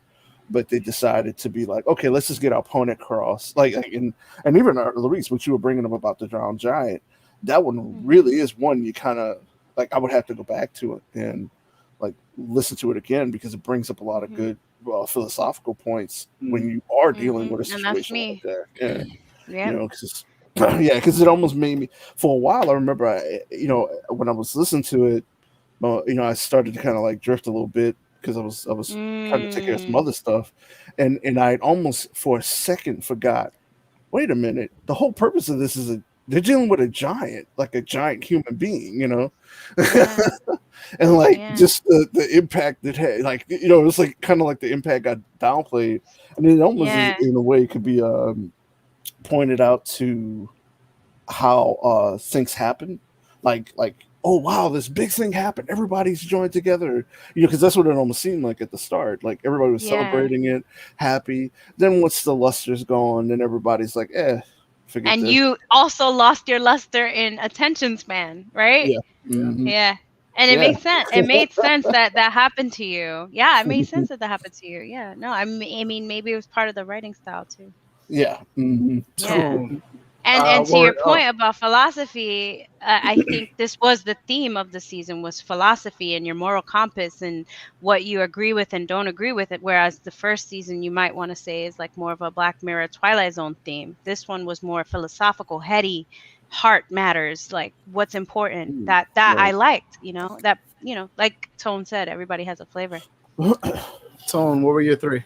but they decided to be like, okay, let's just get our point across. And even Luis, what you were bringing up about the drowned giant, that one Mhm. really is one you kind of like. I would have to go back to it and like listen to it again because it brings up a lot of Mhm. good philosophical points when you are dealing with a Mhm. And that's situation like me. that. Yeah, Yep. because yeah, because it almost made me for a while. I remember, when I was listening to it, I started to kind of like drift a little bit because I was trying to take care of some Mm. other stuff, and I almost for a second forgot. Wait a minute, the whole purpose of this is they're dealing with a giant, like a giant human being, Yeah. and like Yeah. just the impact it had, like it was like kind of like the impact got downplayed, and it almost is, Yeah. in a way could be pointed out to how things happen, like oh wow, this big thing happened, everybody's joined together, because that's what it almost seemed like at the start, like everybody was Yeah. celebrating it, happy. Then once the luster's gone, then everybody's like, forget And this. you also lost your luster in attention span, right? Yeah. Yeah. Hmm. Yeah. And it Yeah. makes sense. It made sense that that happened to you. Yeah, it made sense that that happened to you. Yeah. No, I mean, maybe it was part of the writing style too. Yeah. Hmm. Yeah. Tone. And to your Or point about philosophy, I think this was the theme of the season was philosophy and your moral compass and what you agree with and don't agree with it. Whereas the first season you might want to say is like more of a Black Mirror Twilight Zone theme. This one was more philosophical, heady, heart matters, like what's important. That I Right. liked, that like Tone said, everybody has a flavor. Tone, what were your three?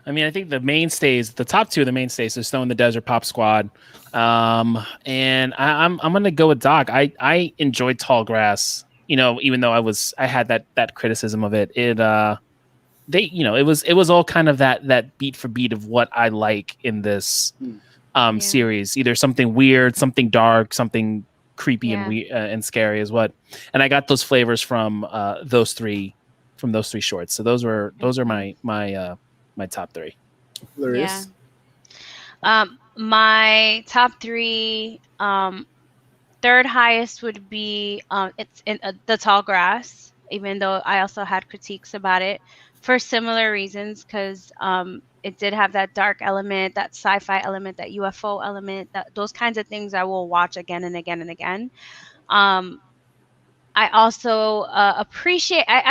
I mean, I think the mainstays, the top two of the mainstays, are Snow in the Desert, Pop Squad, and I'm gonna go with Doc. I enjoyed Tall Grass, even though I had that criticism of it. It was all kind of that beat for beat of what I like in this Yeah. series, either something weird, something dark, something creepy and Yeah. weird and scary is what, and I got those flavors from those three shorts. So those are Mhm. my top three. Yeah. Larius. My top three, third highest would be it's in the tall grass, even though I also had critiques about it for similar reasons, because it did have that dark element, that sci-fi element, that UFO element, that those kinds of things I will watch again and again and again. Um, I also I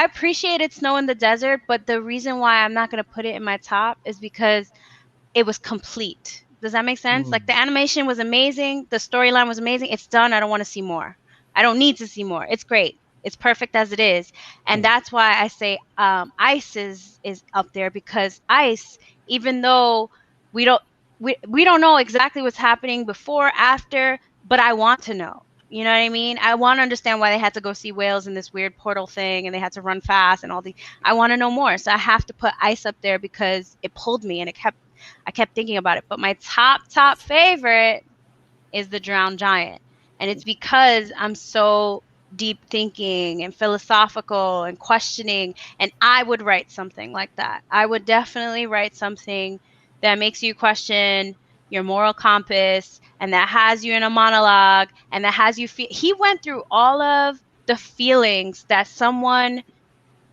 appreciated Snow in the Desert, but the reason why I'm not gonna put it in my top is because it was complete. Does that make sense? Like the animation was amazing, the storyline was amazing. It's done. I don't want to see more. I don't need to see more. It's great. It's perfect as it is. And that's why I say Ice is up there because Ice, even though we don't we don't know exactly what's happening before, after, but I want to know. You know what I mean? I want to understand why they had to go see whales in this weird portal thing, and they had to run fast and all the. I want to know more, so I have to put Ice up there because it pulled me, and I kept thinking about it. But my top favorite is the Drowned Giant, and it's because I'm so deep thinking and philosophical and questioning, and I would write something like that. I would definitely write something that makes you question your moral compass, and that has you in a monologue, and that has you feel. He went through all of the feelings that someone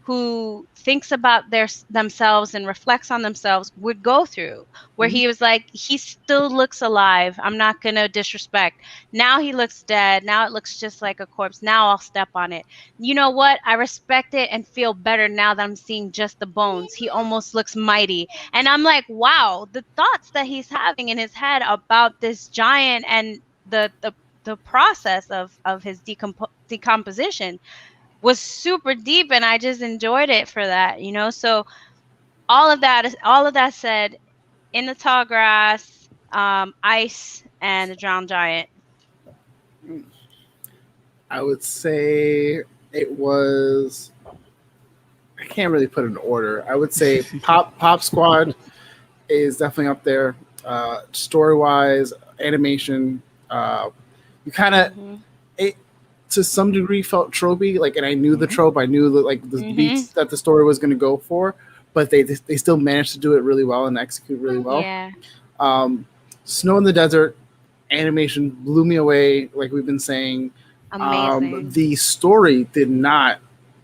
who thinks about themselves and reflects on themselves would go through, where he was like, he still looks alive, I'm not gonna disrespect. Now he looks dead, now it looks just like a corpse, now I'll step on it. You know what, I respect it and feel better now that I'm seeing just the bones. He almost looks mighty, and I'm like, wow, the thoughts that he's having in his head about this giant and the process of his decomposition was super deep, and I just enjoyed it for that, you know. So all of that said, In the Tall Grass, Ice, and the Drowned Giant. I would say it was. I can't really put it in order. I would say Pop Squad is definitely up there. Story wise, animation, you kind of it to some degree felt tropey. Like, and I knew the trope. I knew the beats that the story was going to go for, but they still managed to do it really well and execute really well. Yeah. Snow in the Desert animation blew me away. Like we've been saying, Amazing. The story did not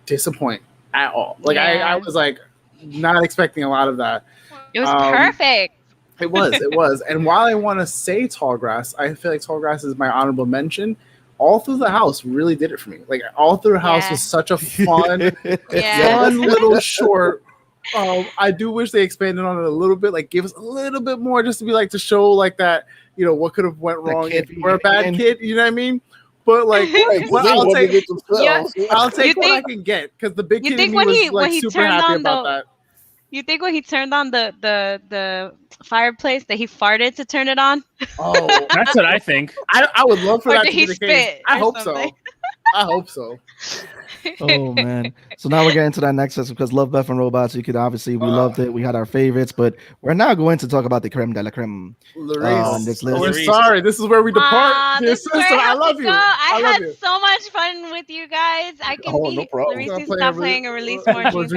disappoint at all. Like I was like not expecting a lot of that. It was perfect. It was. And while I want to say Tallgrass, I feel like Tallgrass is my honorable mention. All Through the House really did it for me. Like All Through the House was such a fun, fun little short. I do wish they expanded on it a little bit, like give us a little bit more, just to be like to show like that, you know, what could have went wrong if you were a bad kid. You know what I mean? But like, I'll take what I can get, because the big kid in me was like super happy about that. You think when he turned on the fireplace that he farted to turn it on? Oh, that's what I think. I would love for or that did to be the case. I hope so. I hope so. Oh man! So now we're getting to that next section, because Love, Death, and Robots. You could obviously we loved it. We had our favorites, but we're now going to talk about the creme de la creme. This list. We're sorry. This is where we depart. This sister, I love you. I had so much fun with you guys. I can be. No problem. Larice, stop playing and release more dreams.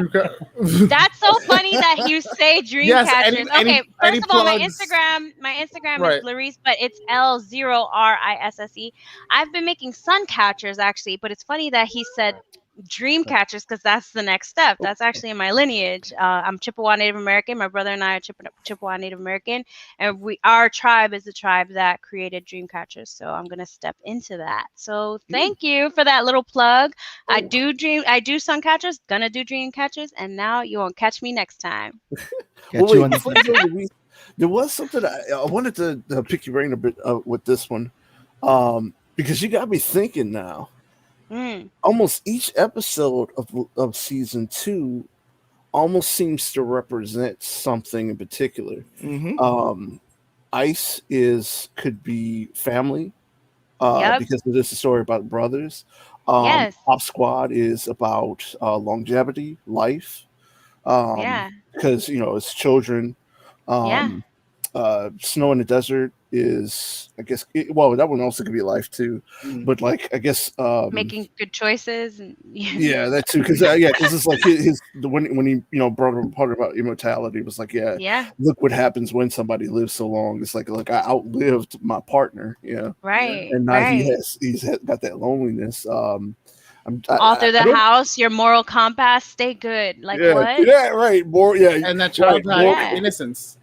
That's so funny that you say Dreamcatchers. Okay, first of all, my Instagram is Larice, but it's L0RISSE. I've been making sun catchers actually, but it's funny that he said dream catchers, because that's the next step. That's actually in my lineage. I'm Chippewa Native American. My brother and I are Chippewa Native American, and our tribe is the tribe that created dream catchers. So I'm gonna step into that. So thank you for that little plug. I do sun catchers, gonna do dream catchers, and now you won't catch me next time. There was something I wanted to pick your brain a bit with this one, because you got me thinking now. Almost each episode of season 2 almost seems to represent something in particular. Ice could be family, because it is a story about brothers. Pop Squad is about longevity, life, because it's children. Snow in the Desert is, I guess, that one also could be life too, but like I guess making good choices. And that too, because it's like when he brought up a part about immortality, it was like look what happens when somebody lives so long. It's like I outlived my partner, right, and now he's got that loneliness. All Through the House, your moral compass, stay good. Like what? Yeah, right. More, and that childhood innocence.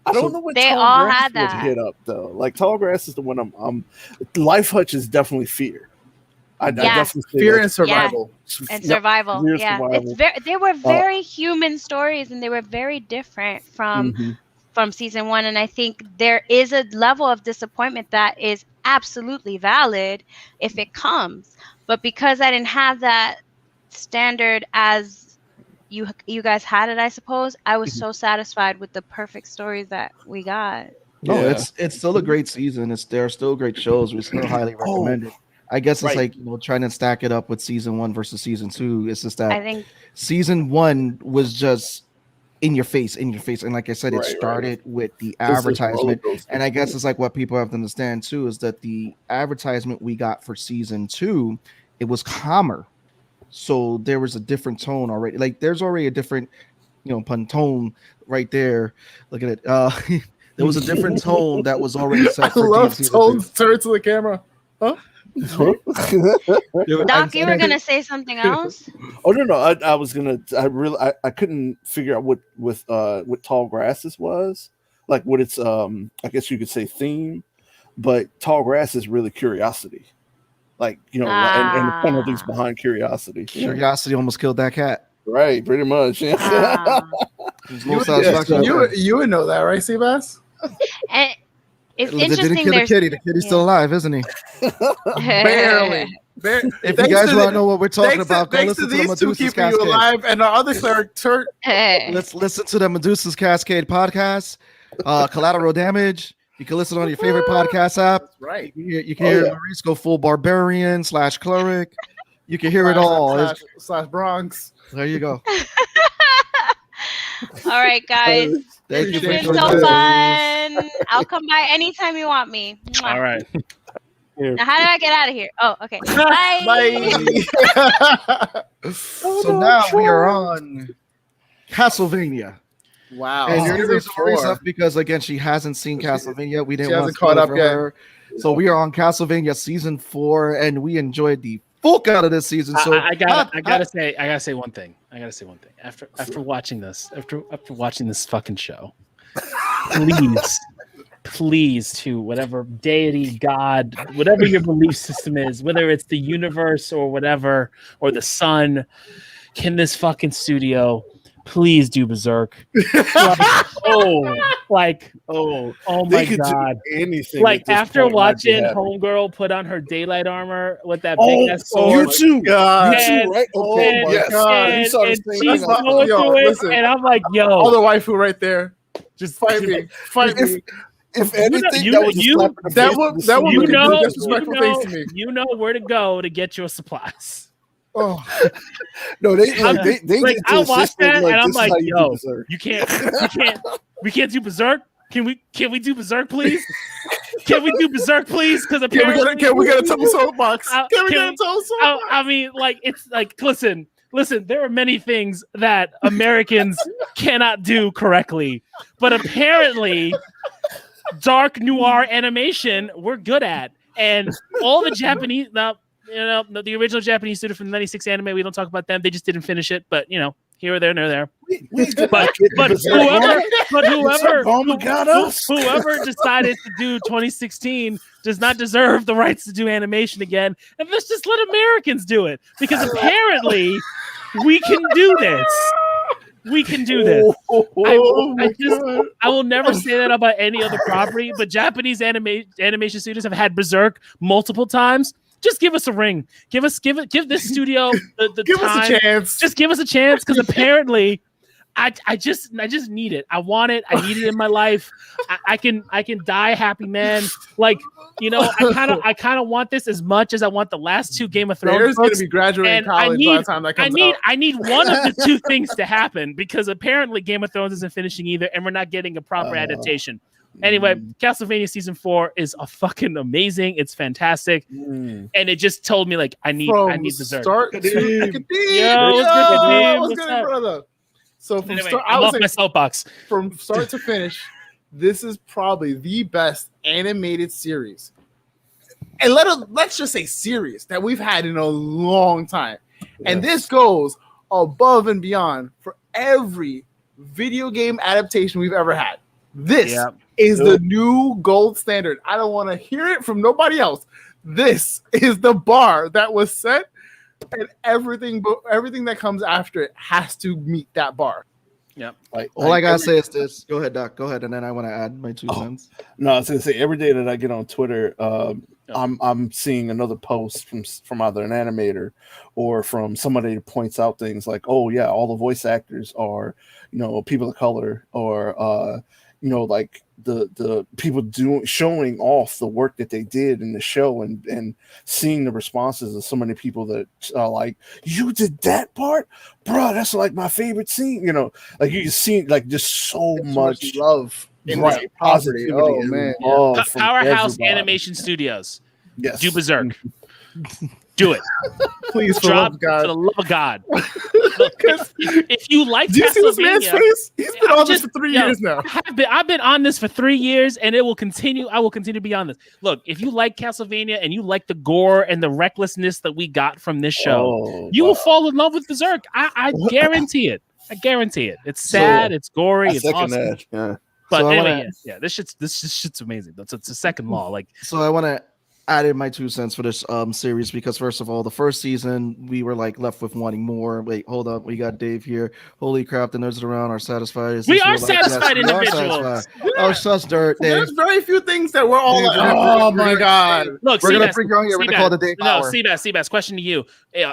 I don't know what they Tall all Grass had that. hit up though. Like Tall Grass is the one Life Hutch is definitely fear. I definitely fear and survival. And survival. Survival. They were very human stories, and they were very different from season 1. And I think there is a level of disappointment that is absolutely valid if it comes. But because I didn't have that standard as you guys had it, I suppose. I was so satisfied with the perfect stories that we got. No, it's still a great season. There are still great shows. We still highly recommend it. I guess it's like, trying to stack it up with season 1 versus season 2. It's just that I think season 1 was just in your face. And like I said, it started with the advertisement. And I guess it's like what people have to understand too is that the advertisement we got for season 2, it was calmer. So there was a different tone already. Like there's already a different, pun tone right there. Look at it. There was a different tone that was already set for love tones turn to the camera. Huh? Doc, you were gonna say something else? Oh no, I was gonna. I couldn't figure out what Tall Grasses was, like what its I guess you could say theme, but Tall Grass is really curiosity, like and the penalties behind curiosity. Curiosity almost killed that cat. Right, pretty much. Yeah. You would know that, right, Seabass? And it's They interesting. didn't kill the kitty. The kitty's still alive, isn't he? Barely. If you guys want to know what we're talking about, go listen to the Medusa's Cascade. You alive, and our other character. Let's listen to the Medusa's Cascade podcast. Collateral Damage. You can listen on your favorite podcast app. That's right. You can hear Maurice go full barbarian / cleric. You can hear it all. Slash Bronx. There you go. All right, guys. Thank you. It's been so fun. I'll come by anytime you want me. All right. Now, how do I get out of here? Oh, okay. Bye. So now we are on Castlevania. Wow. And you're reason Maurice up because again she hasn't seen Castlevania. We didn't want to caught up yet. her. So we are on Castlevania season 4, and we enjoyed the fuck out of this season. So I gotta say one thing. After watching this, after watching this fucking show, please to whatever deity, God, whatever your belief system is, whether it's the universe or whatever, or the sun, can this fucking studio please do Berserk? Oh my God. Anything like after watching Homegirl put on her daylight armor with that big ass sword. You too, right? My God. And she's going through it, and I'm like, yo. All the waifu right there. Just fight me. If anything, that would be a disrespectful thing to me. You know where to go to get your supplies. Oh no, they I watched that and I'm like, yo, we can't do Berserk. Can we do Berserk, please? Can we do Berserk, please? Because apparently, can we get a Total Soapbox? I mean, like it's like listen. There are many things that Americans cannot do correctly, but apparently, dark noir animation we're good at, and all the Japanese the original Japanese studio from the 96 anime, we don't talk about them. They just didn't finish it, but here or there, near there. But whoever decided to do 2016 does not deserve the rights to do animation again. And let's just let Americans do it, because apparently we can do this. We can do this. I will never say that about any other property, but Japanese animation studios have had Berserk multiple times. Just give us a ring. Give this studio the give time. Us a chance. Just give us a chance, because apparently, I just need it. I want it. I need it in my life. I can die a happy man. Like I kind of want this as much as I want the last 2 Game of Thrones. There's going to be graduating college by the time that comes out. I need one of the 2 things to happen, because apparently Game of Thrones isn't finishing either, and we're not getting a proper adaptation. Anyway, Castlevania season 4 is a fucking amazing. It's fantastic, and it just told me like I need Berserk. Start to What's good, brother? So from anyway, start, I'm off my soapbox. From start to finish, this is probably the best animated series, and let's just say series that we've had in a long time. Yes. And this goes above and beyond for every video game adaptation we've ever had. This is the new gold standard. I don't want to hear it from nobody else. This is the bar that was set, and everything that comes after it has to meet that bar. Yep. All I gotta say is this. Go ahead, Doc. Go ahead, and then I want to add my 2 cents. No, I was gonna say every day that I get on Twitter, I'm seeing another post from either an animator or from somebody that points out things like, oh yeah, all the voice actors are, people of color, or like the people showing off the work that they did in the show, and seeing the responses of so many people that are like, you did that part, bro, that's like my favorite scene. Like you see like just so much love in this property. Oh man, Powerhouse Animation Studios. Yes, do Berserk. Do it. Please, for drop the love of God. If you like do you see this man's face? He's been on this for 3 years now. I've been on this for 3 years, and it will continue. I will continue to be on this. Look, if you like Castlevania and you like the gore and the recklessness that we got from this show, you will fall in love with Berserk. I guarantee it. I guarantee it. It's sad. It's gory. It's awesome. Yeah. But so anyway, this shit's amazing. It's a second law. Like, so I want to add in my 2 cents for this series, because first of all, the first season we were like left with wanting more. Wait, hold up, we got Dave here. Holy crap, the nerds around are satisfied. We are satisfied individuals. Oh, such dirt, Dave. There's very few things that we're all like, oh my god. Look, we're gonna bring you on here. We're gonna call the Dave Power. Seabass, question to you.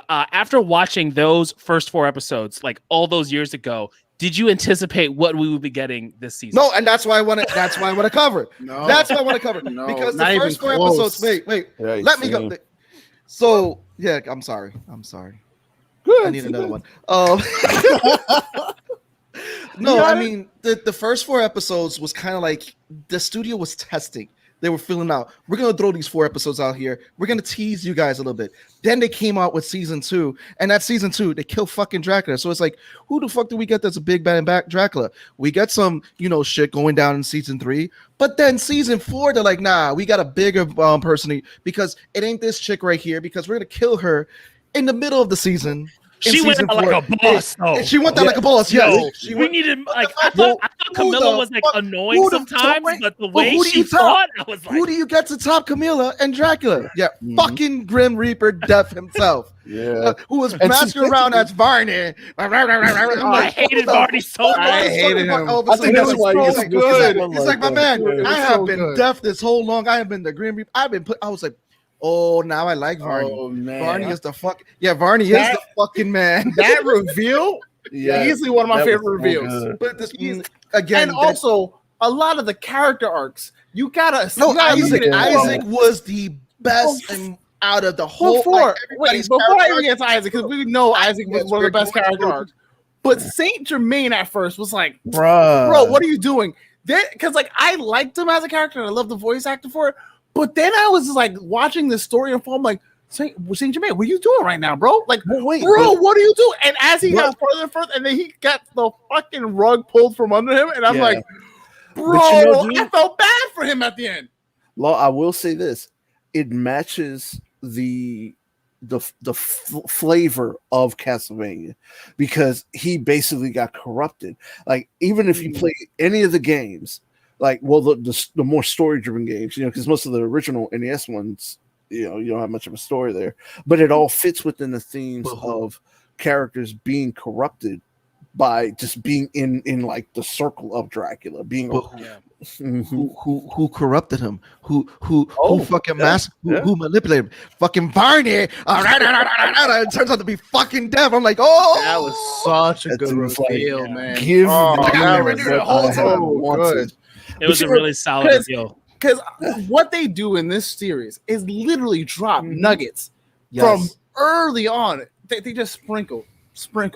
After watching those first 4 episodes, like all those years ago, did you anticipate what we would be getting this season? No, and that's why I want to cover it. No. That's why I want to cover it. No, because the first 4 episodes. Wait. Yeah, let me go. So yeah, I'm sorry. Good. I need another one. No, I mean the first 4 episodes was kind of like the studio was testing. They were feeling out. We're going to throw these 4 episodes out here. We're going to tease you guys a little bit. Then they came out with season 2. And that season 2, they kill fucking Dracula. So it's like, who the fuck do we get that's a big bad back Dracula? We get some, shit going down in season 3. But then season 4, they're like, nah, we got a bigger person because it ain't this chick right here, because we're going to kill her in the middle of the season. She went out like a boss, though. She went out like a boss, yes. We needed, like, I thought Camilla was, like, annoying sometimes, but the way she fought, I was like... Who do you get to top Camilla and Dracula? Yeah, fucking Grim Reaper Death himself. Yeah. Who was masking around as Varney. I hated Varney so much. I hated him. I think that's why he's good. He's like, my man, I have been deaf this whole long. I have been the Grim Reaper. I was like, oh, now I like Varney. Oh, man. Varney is the fuck. Yeah, Varney is the fucking man. That reveal, easily one of my favorite reveals. But this again, and also a lot of the character arcs. You gotta Isaac was the best out of the whole. Before I even get to Isaac, because we know Isaac was one of the best character arcs. But Saint Germain at first was like, bro, what are you doing? Because like I liked him as a character and I love the voice actor for it. But then I was just like watching the story unfold. I'm like, Saint Germain, what are you doing right now, bro? Like, what are you doing? And as he got further and further, and then he got the fucking rug pulled from under him, and I'm like, bro, I felt bad for him at the end. Well, I will say this: it matches the flavor of Castlevania, because he basically got corrupted. Like, even if you play any of the games. Like, well, the more story-driven games, because most of the original NES ones, you don't have much of a story there. But it all fits within the themes of characters being corrupted by just being in like the circle of Dracula, being who corrupted him, who fucking who manipulated him, fucking Varney. It turns out to be fucking deaf. I'm like, oh, that was such a good reveal, man. It was a really solid reveal. Because what they do in this series is literally drop nuggets from early on. They just sprinkle. And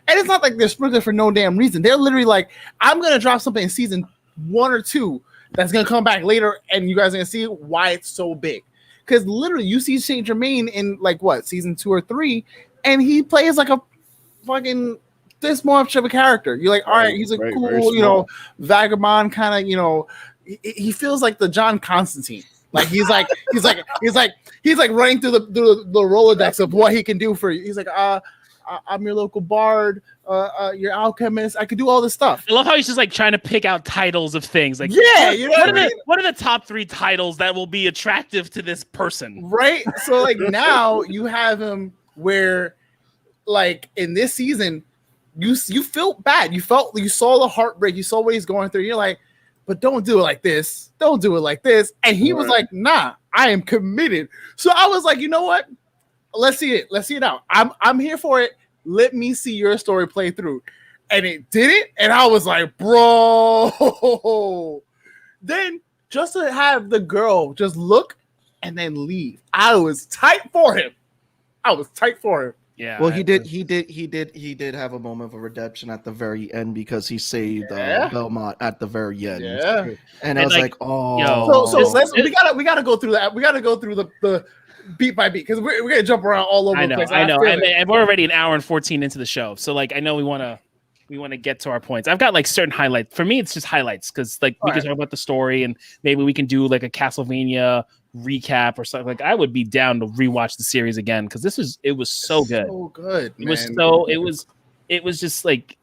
it's not like they're sprinkling for no damn reason. They're literally like, I'm going to drop something in season 1 or 2 that's going to come back later, and you guys are going to see why it's so big. Because literally, you see Saint Germain in like season 2 or 3, and he plays like a fucking this much of a character. You're like, all right, he's a cool, vagabond kind of, he feels like the John Constantine. Like he's like running through the Rolodex of what he can do for you. He's like, I'm your local bard, your alchemist. I could do all this stuff. I love how he's just like trying to pick out titles of things. Like, what are the top 3 titles that will be attractive to this person? Right. So like now you have him where, like in this season, you felt bad. You saw the heartbreak. You saw what he's going through. You're like, but don't do it like this. Don't do it like this. And he was like, nah, I am committed. So I was like, you know what? Let's see it. Let's see it out. I'm here for it. Let me see your story play through. And it didn't. And I was like, bro. Then just to have the girl just look and then leave. I was tight for him. Yeah. Well, he did have a moment of redemption at the very end because he saved Belmont at the very end. Yeah. And I was like, oh. We gotta go through that. We gotta go through the beat by beat because we're gonna jump around all over the place. I know. And we're already an hour and 14 into the show. So like I know we want to get to our points. I've got like certain highlights. For me, it's just highlights because like we can talk about the story and maybe we can do like a Castlevania recap or something. Like I would be down to rewatch the series again because it was so good. So good. It was just like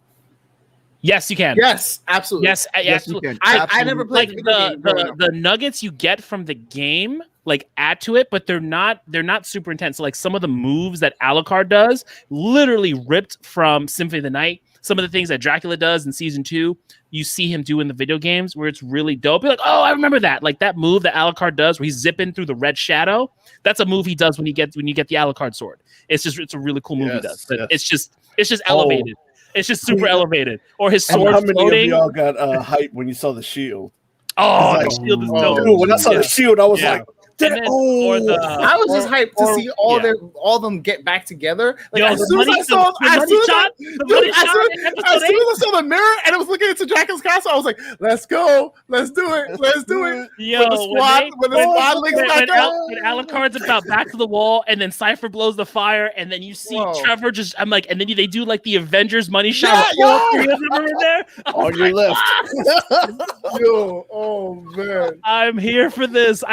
yes, you can. Yes, absolutely. Yes, absolutely. You can. I never played like the nuggets you get from the game. Like add to it, but they're not super intense. So like some of the moves that Alucard does, literally ripped from Symphony of the Night. Some of the things that Dracula does in season 2, you see him do in the video games where it's really dope. You're like, oh, I remember that. Like that move that Alucard does where he's zipping through the red shadow. That's a move he does when you get the Alucard sword. It's a really cool move he does. But it's just elevated. It's just super elevated. Or his sword how many floating. of y'all got hype when you saw the shield? Oh, the shield is dope. Dude, when I saw the shield, I was like, I was just hyped to see all of them get back together. Like as soon as I saw the mirror and I was looking into Dracula's castle, I was like, "Let's go, let's do it." Yo, when the squad links back up, when Alucard's about back to the wall, and then Cypher blows the fire, and then you see Trevor just. I'm like, and then they do like the Avengers money shot. All three of them are in there on your left. Yo, oh man, I'm here for this.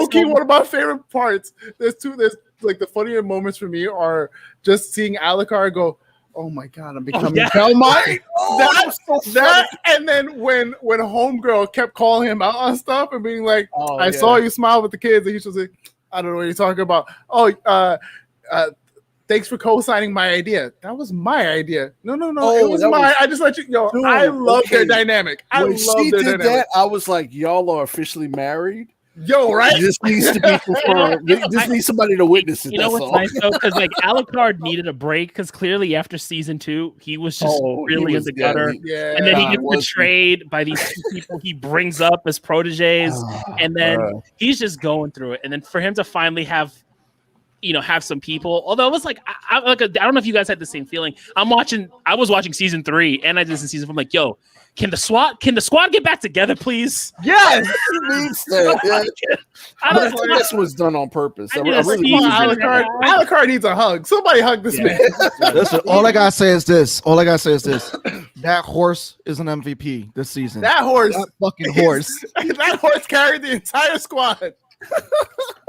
Low-key, one of my favorite parts. There's like the funnier moments for me are just seeing Alucard go, oh my god, I'm becoming Belmont. That and then when Homegirl kept calling him out on stuff and being like, I saw you smile with the kids, and he's just like, I don't know what you're talking about. Thanks for co-signing my idea. That was my idea. No. It was mine. I just let you know. I love their dynamic. When she did that, I was like, y'all are officially married. Yo, right? This needs to be confirmed. Just need somebody to witness it. You know what's nice though, because like Alucard needed a break because clearly after season 2 he was just really in the gutter, and then he gets betrayed by these two people he brings up as proteges, and then he's just going through it. And then for him to finally have some people. Although it was like I don't know if you guys had the same feeling. I was watching season 3 and I did in season 4. I'm like, yo. Can the squad get back together, please? Yes, this was done on purpose. Alucard needs a hug. Somebody hug this man. Listen, all I gotta say is this. That horse is an MVP this season. That fucking horse. That horse carried the entire squad.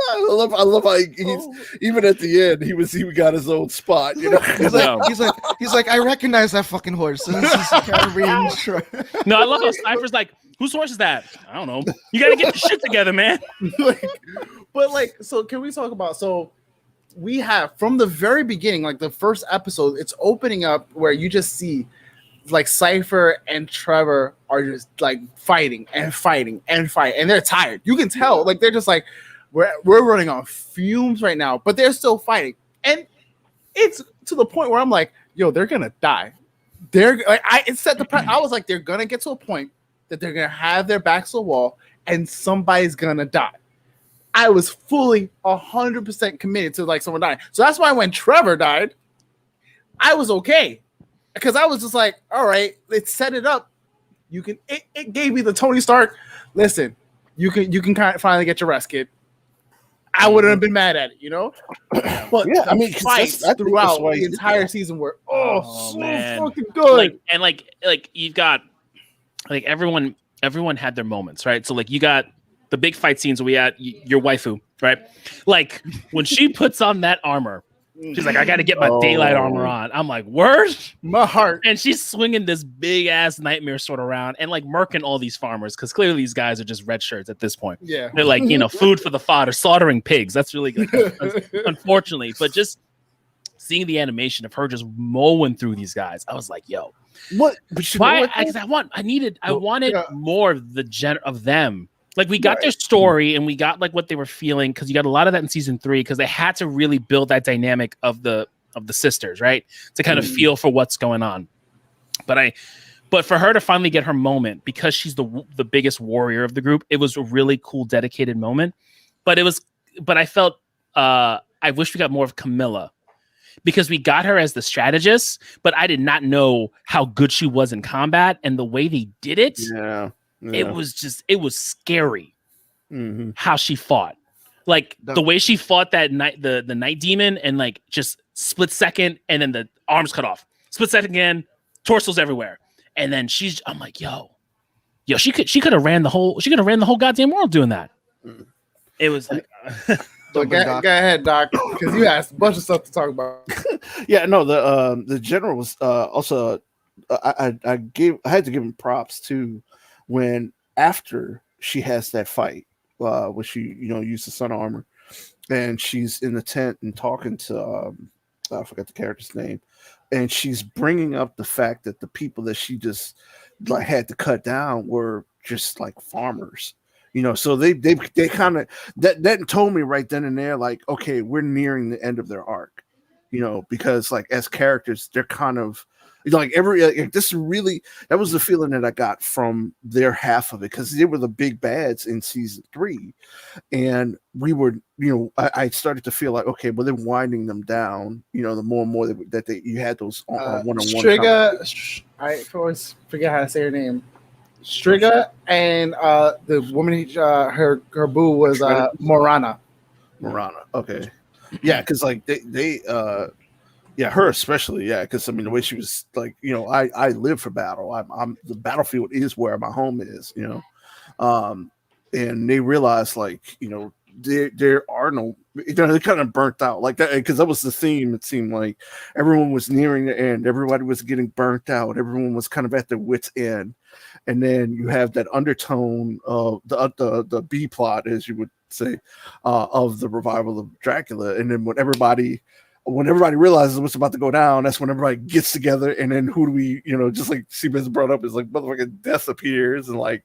I love how he's even at the end he got his own spot. You know, he's like I recognize that fucking horse. And this is no, I love how Cypher's like, whose horse is that? I don't know. You got to get your shit together, man. So can we talk about? So we have from the very beginning, like the first episode, it's opening up where you just see like Cypher and Trevor are just like fighting, and they're tired. You can tell, like they're just like we're running on fumes right now, but they're still fighting, and it's to the point where I'm like, yo, they're gonna die. They're like I was like, they're gonna get to a point that they're gonna have their backs to the wall, and somebody's gonna die. I was fully 100% committed to like someone dying. So that's why when Trevor died, I was okay. Because I was just like, all right, let's set it up. It gave me the Tony Stark. Listen, you can kind of finally get your rest, kid. I wouldn't have been mad at it, you know. But yeah, I mean, fights throughout the entire season were man. Fucking good. Like you've got like everyone had their moments, right? So like you got the big fight scenes where we had your waifu, right? Like when she puts on that armor. She's like, I got to get my daylight armor on. I'm like, word? My heart. And she's swinging this big ass nightmare sword around and like murking all these farmers because clearly these guys are just red shirts at this point. Yeah. They're like, food for the fodder, slaughtering pigs. That's really good. Unfortunately. But just seeing the animation of her just mowing through these guys, I was like, yo, what? But you why? know what, I wanted more of the of them. Like we got their story and we got like what they were feeling, because you got a lot of that in season 3, because they had to really build that dynamic of the sisters, right, to kind of feel for what's going on. But for her to finally get her moment, because she's the biggest warrior of the group, it was a really cool, dedicated moment. But I felt I wish we got more of Camilla, because we got her as the strategist, but I did not know how good she was in combat, and the way they did it. Yeah. It was scary how she fought. Like the way she fought that night, the night demon, and like just split second, and then the arms cut off. Split second again, torsos everywhere. And then I'm like, yo, she could have ran the whole goddamn world doing that. It was like go ahead, Doc, because you asked a bunch of stuff to talk about. Yeah, no, the general was also I had to give him props too. When after she has that fight, when she used the sun armor, and she's in the tent and talking to I forgot the character's name, and she's bringing up the fact that the people that she just like had to cut down were just like farmers, So they kind of that told me right then and there, like, okay, we're nearing the end of their arc, because like as characters they're kind of like that was the feeling that I got from their half of it, because they were the big bads in season 3, and we were, I started to feel like, okay, well, they're winding them down, the more and more that you had those one-on-one. Striga, I always forget how to say her name. Striga, and the woman, her boo was Morana. Okay, yeah, because like they yeah, her especially, yeah, because I mean the way she was like, I live for battle. I'm the battlefield is where my home is, and they realized like, there are no, they kind of burnt out like that, because that was the theme. It seemed like everyone was nearing the end, everybody was getting burnt out, everyone was kind of at their wits' end, and then you have that undertone of the B plot, as you would say, of the revival of Dracula, and then when everybody realizes what's about to go down, that's when everybody gets together, and then who do we, just like Seabass brought up, is like motherfucking Death appears, and like,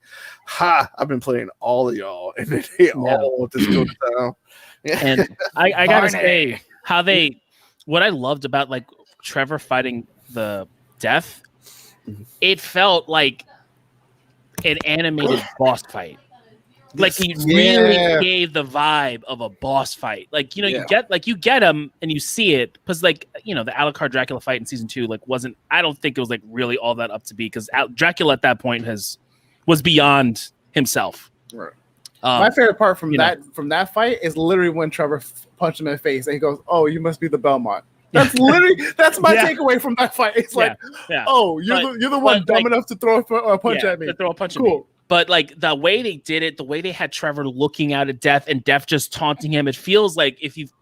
I've been playing all of y'all, and then they all just go down. And I gotta say, what I loved about like Trevor fighting the Death, it felt like an animated boss fight. Like he really gave the vibe of a boss fight. Like, you get him and you see it, because like, the Alucard Dracula fight in season 2 like wasn't, I don't think it was like really all that up to be, because Dracula at that point was beyond himself. Right. My favorite part from that fight is literally when Trevor punched him in the face and he goes, "Oh, you must be the Belmont." That's literally my takeaway from that fight. It's like, oh, you're the one dumb enough to throw a punch at me. To throw a punch at me. But like the way they did it, the way they had Trevor looking out at Death and Death just taunting him, it feels like if you've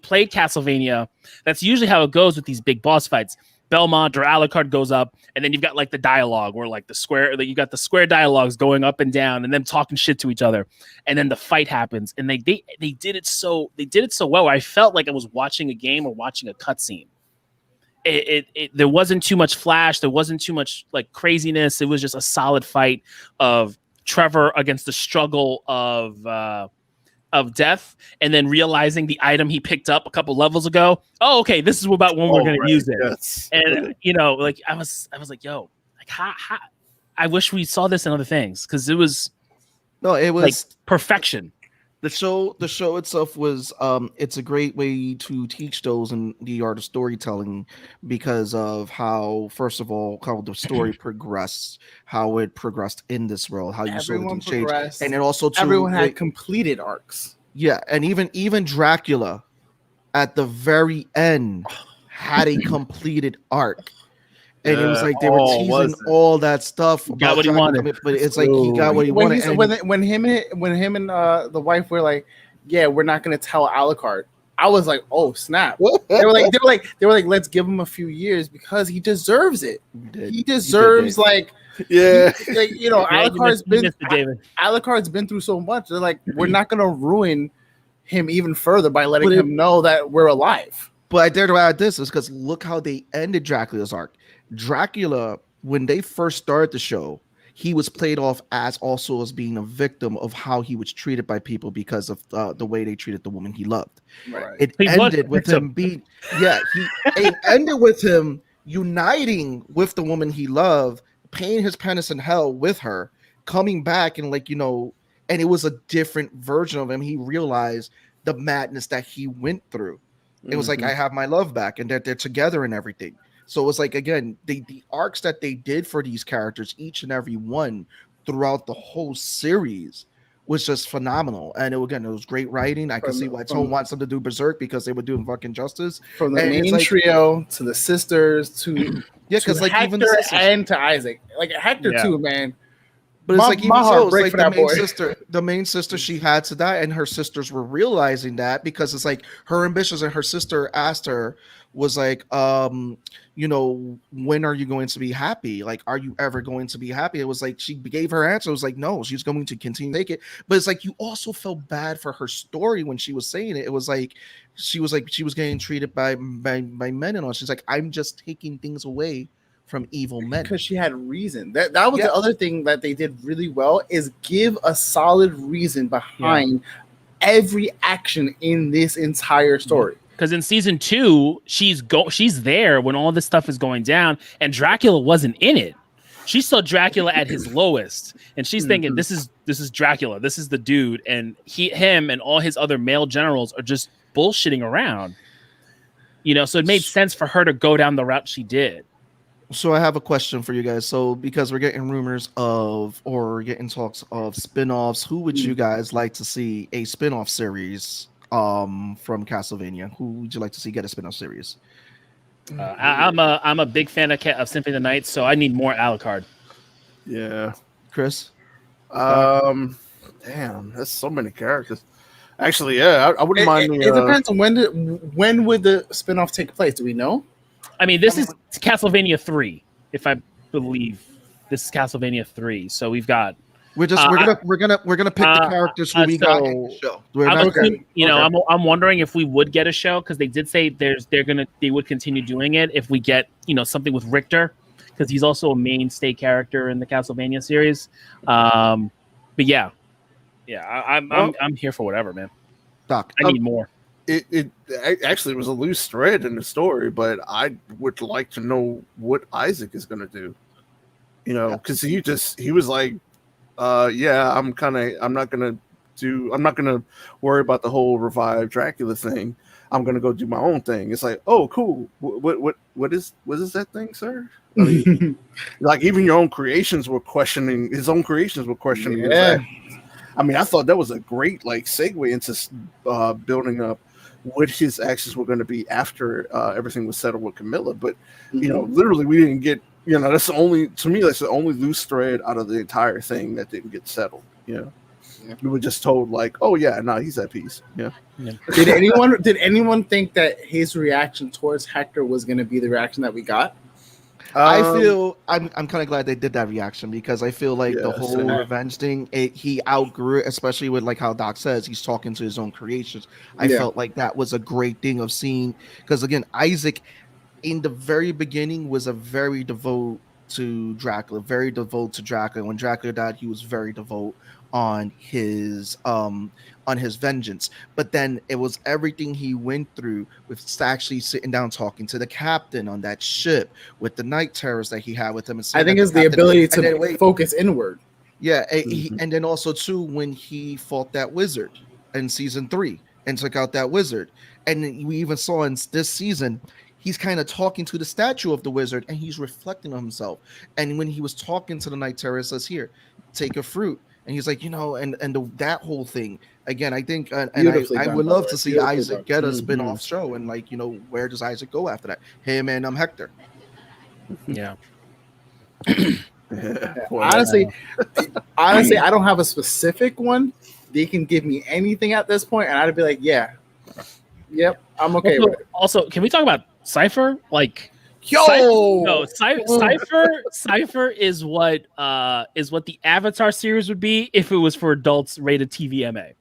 played Castlevania, that's usually how it goes with these big boss fights. Belmont or Alucard goes up, and then you've got like the dialogue, or like you got the square dialogues going up and down, and them talking shit to each other, and then the fight happens, and they did it so well. I felt like I was watching a game or watching a cutscene. There wasn't too much flash, there wasn't too much like craziness. It was just a solid fight of Trevor against the struggle of Death, and then realizing the item he picked up a couple levels ago. Oh, okay, this is about when we're going to use it. Yes. And like I was like, yo, like how I wish we saw this in other things, because it was like perfection. The show itself was it's a great way to teach those in the art of storytelling, because of how, first of all, how the story progressed, how it progressed in this world, how you saw the things change, and it also everyone had completed arcs. Yeah, and even Dracula at the very end had a completed arc. And it was like they were teasing all that stuff. Got what he wanted, but it's like he got what he wanted. When him and the wife were like, "Yeah, we're not going to tell Alucard." I was like, "Oh snap!" They were like, "Let's give him a few years because he deserves it. He deserves Alucard's been through so much. They're like, we're not going to ruin him even further by letting him know that we're alive." But I dare to add this is because look how they ended Dracula's arc. Dracula, when they first started the show, he was played off as also as being a victim of how he was treated by people because of the way they treated the woman he loved. Right. It ended with him being, it ended with him uniting with the woman he loved, paying his penance in hell with her, coming back and and it was a different version of him. He realized the madness that he went through. It was like, I have my love back, and they're together and everything. So it was like, again, the arcs that they did for these characters, each and every one throughout the whole series, was just phenomenal. And it was great writing. I can see why Tone wants them to do Berserk, because they were doing fucking justice. From the main trio to the sisters to because like Hector even the sisters, and to Isaac, like Hector too, man. But it's like even so, it's like the main sister, she had to die, and her sisters were realizing that, because it's like her ambitions, and her sister asked her, was like, when are you going to be happy? Like, are you ever going to be happy? It was like she gave her answer. It was like, no, she's going to continue to make it. But it's like you also felt bad for her story when she was saying it. It was like she was getting treated by men and all. She's like, I'm just taking things away from evil men, because she had reason. That was the other thing that they did really well, is give a solid reason behind every action in this entire story. Because in season 2, she's there when all this stuff is going down, and Dracula wasn't in it. She saw Dracula at his lowest, and she's thinking, this is Dracula, this is the dude, and him and all his other male generals are just bullshitting around. So it made sense for her to go down the route she did. So I have a question for you guys. So because we're getting rumors of, or getting talks of spin-offs, who would you guys like to see a spin-off series from Castlevania? Who would you like to see get a spin-off series? I'm a big fan of Symphony of the Night, so I need more Alucard. Yeah. Chris? Damn, that's so many characters. Actually, yeah, I wouldn't mind. It depends on when would the spin-off take place? Do we know? I mean, this is Castlevania 3, if I believe. This is Castlevania 3, so we've got. We're gonna pick the characters who we got in the show. I'm wondering if we would get a show, because they did say they would continue doing it if we get something with Richter, because he's also a mainstay character in the Castlevania series. But yeah, I'm here for whatever, man. Doc, I need more. It actually was a loose thread in the story, but I would like to know what Isaac is going to do. Because he was like, I'm not going to worry about the whole revive Dracula thing. I'm going to go do my own thing. It's like, oh, cool. What is that thing, sir? I mean, like even your own creations were questioning his own creations were questioning. Yeah. I mean, I thought that was a great segue into building up what his actions were going to be after everything was settled with Camilla. But literally, we didn't get. That's the only loose thread out of the entire thing that didn't get settled. We were just told he's at peace. Yeah. Did anyone think that his reaction towards Hector was going to be the reaction that we got? I feel I'm kind of glad they did that reaction, because I feel like the whole revenge thing, he outgrew it, especially with how Doc says he's talking to his own creations. I felt like that was a great thing of seeing, because again, Isaac in the very beginning was a very devout to Dracula. When Dracula died, he was very devout on his vengeance. But then it was everything he went through with actually sitting down talking to the captain on that ship, with the night terrors that he had with him. I think it's the ability to focus inward. Yeah, and then also too when he fought that wizard in season 3 and took out that wizard, and we even saw in this season he's kind of talking to the statue of the wizard, and he's reflecting on himself. And when he was talking to the night terror, says, "Here, take a fruit." And he's like, that whole thing again. I think, and I would love to see Isaac get a spin-off show, and where does Isaac go after that? Him and Hector. Yeah. Honestly, I don't have a specific one. They can give me anything at this point, and I'd be like, yep, I'm okay with it. Also, can we talk about Cypher? Cypher is what the Avatar series would be if it was for adults rated TVMA.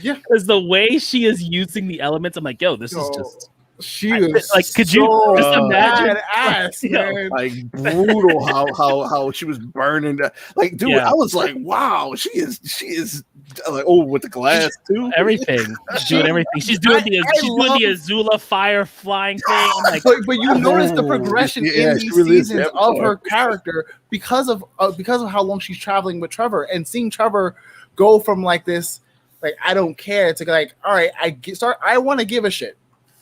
Yeah, because the way she is using the elements, I'm like, this is just She was like, could you just imagine? ass, man. Like brutal how she was burning that. Like, dude, I was like, wow, she is like, oh, with the glass too. Everything. She's doing everything. She's doing the Azula fire flying thing. I'm like, but you notice the progression in these seasons of her character because of how long she's traveling with Trevor, and seeing Trevor go from like this, like, I don't care, to like, all right, I want to give a shit.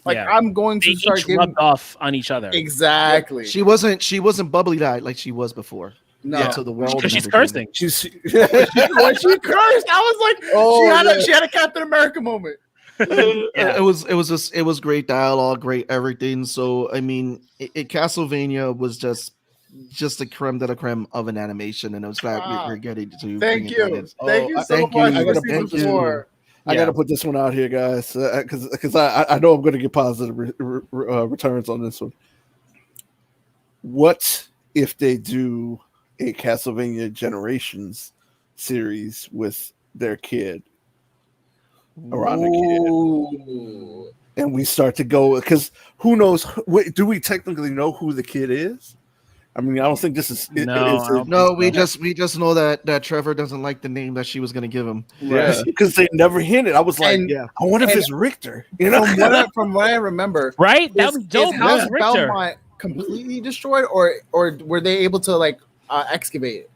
Like, I'm going to start getting rubbed off on each other. Exactly. She wasn't bubbly eyed like she was before. No, to the world. Because she's cursing. When she cursed, I was like, she had a Captain America moment. It was great dialogue, great everything. So I mean, Castlevania was just the creme de la creme of an animation, and it was glad we're getting to. Thank you so much. I gotta put this one out here, guys, because I know I'm gonna get positive returns on this one. What if they do a Castlevania Generations series with their kid around the kid, and we start to go, because who knows? Do we technically know who the kid is? I mean, I don't think this is. No, we just know that Trevor doesn't like the name that she was going to give him. Yeah, because they never hinted. I was like, I wonder if it's Richter. You know, from what I remember, right? That was dope. House Belmont completely destroyed, or were they able to like excavate it?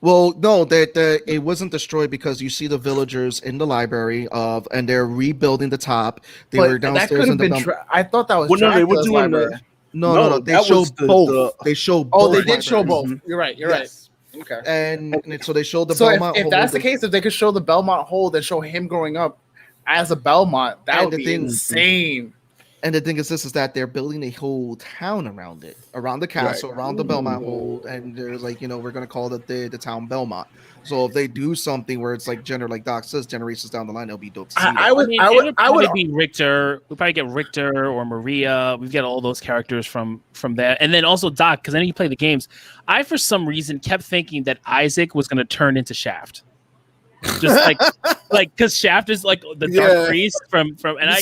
Well, no, it wasn't destroyed, because you see the villagers in the library and they're rebuilding the top. They were downstairs in the. I thought that was. Well, no, they were doing library. No. They showed both. They showed both. Oh, they did show both. You're right. Right. Okay. And so they showed the Belmont. If that's the case, if they could show the Belmont hold and show him growing up as a Belmont, that would be insane. And the thing is that they're building a whole town around it, around the castle, around the Belmont hold, and they're like, we're gonna call it the town Belmont. So if they do something where it's like like Doc says, generations down the line, it'll be dope. I would be Richter. We'll probably get Richter or Maria. We get all those characters from there, and then also Doc, because I know you play the games. I, for some reason, kept thinking that Isaac was gonna turn into Shaft. Just like because Shaft is like the dark priest from and I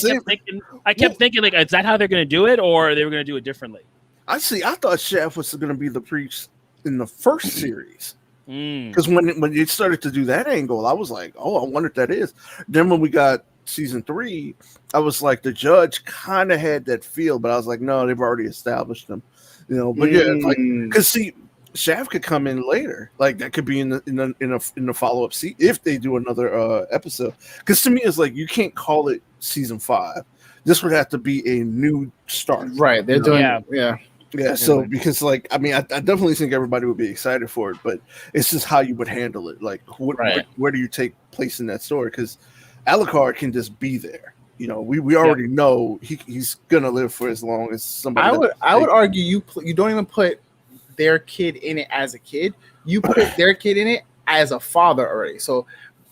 kept thinking like, is that how they're gonna do it, or they were gonna do it differently? I thought Shaft was gonna be the priest in the first series, because when you started to do that angle, I was like, oh, I wonder if that is. Then when we got season 3, I was like, the judge kind of had that feel, but I was like, no, they've already established them, but because see, Shaft could come in later, like that could be in the follow up seat if they do another episode. Because to me, it's like, you can't call it season 5. This would have to be a new start, right? They're doing, yeah. So because like, I mean, I definitely think everybody would be excited for it, but it's just how you would handle it. Like, where do you take place in that story? Because Alucard can just be there. We already know he's gonna live for as long as somebody. I would argue you don't even put their kid in it as a kid. You put their kid in it as a father already. So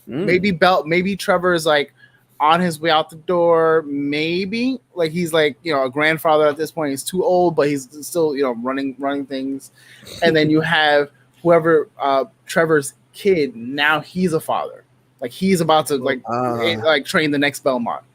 maybe Trevor is like on his way out the door. Maybe like he's like a grandfather at this point. He's too old, but he's still running things. And then you have whoever Trevor's kid. Now he's a father. Like he's about to like train the next Belmont.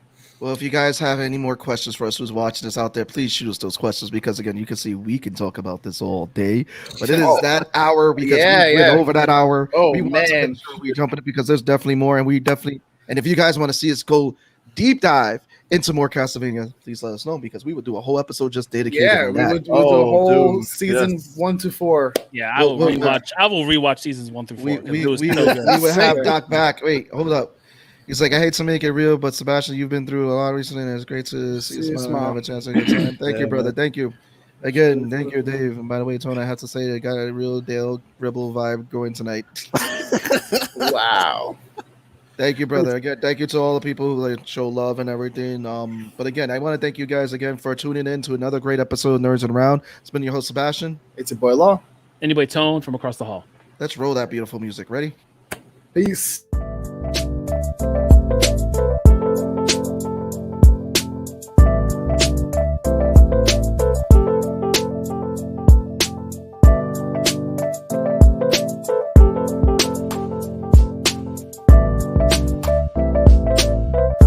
Well, if you guys have any more questions for us who's watching this out there, please shoot us those questions, because again, you can see we can talk about this all day, but it is that hour, because we went over that hour. We want to make sure we jump in it, because there's definitely more, and if you guys want to see us go deep dive into more Castlevania, please let us know, because we would do a whole episode just dedicated to that. We would do a whole season 1 to 4. Yeah, I will rewatch seasons 1 through 4. We would have Doc back. Wait, hold up. He's like, I hate to make it real, but Sebastian, you've been through a lot recently, and it's great to see you smile and have a chance at a good time. Thank you, brother. Thank you. Again, thank you, Dave. And by the way, Tony, I have to say, I got a real Dale Gribble vibe going tonight. Wow. Thank you, brother. Again, thank you to all the people who show love and everything. But again, I want to thank you guys again for tuning in to another great episode of Nerds and Around. It's been your host, Sebastian. It's your boy, Law. Anybody, Tone from across the hall. Let's roll that beautiful music. Ready? Peace.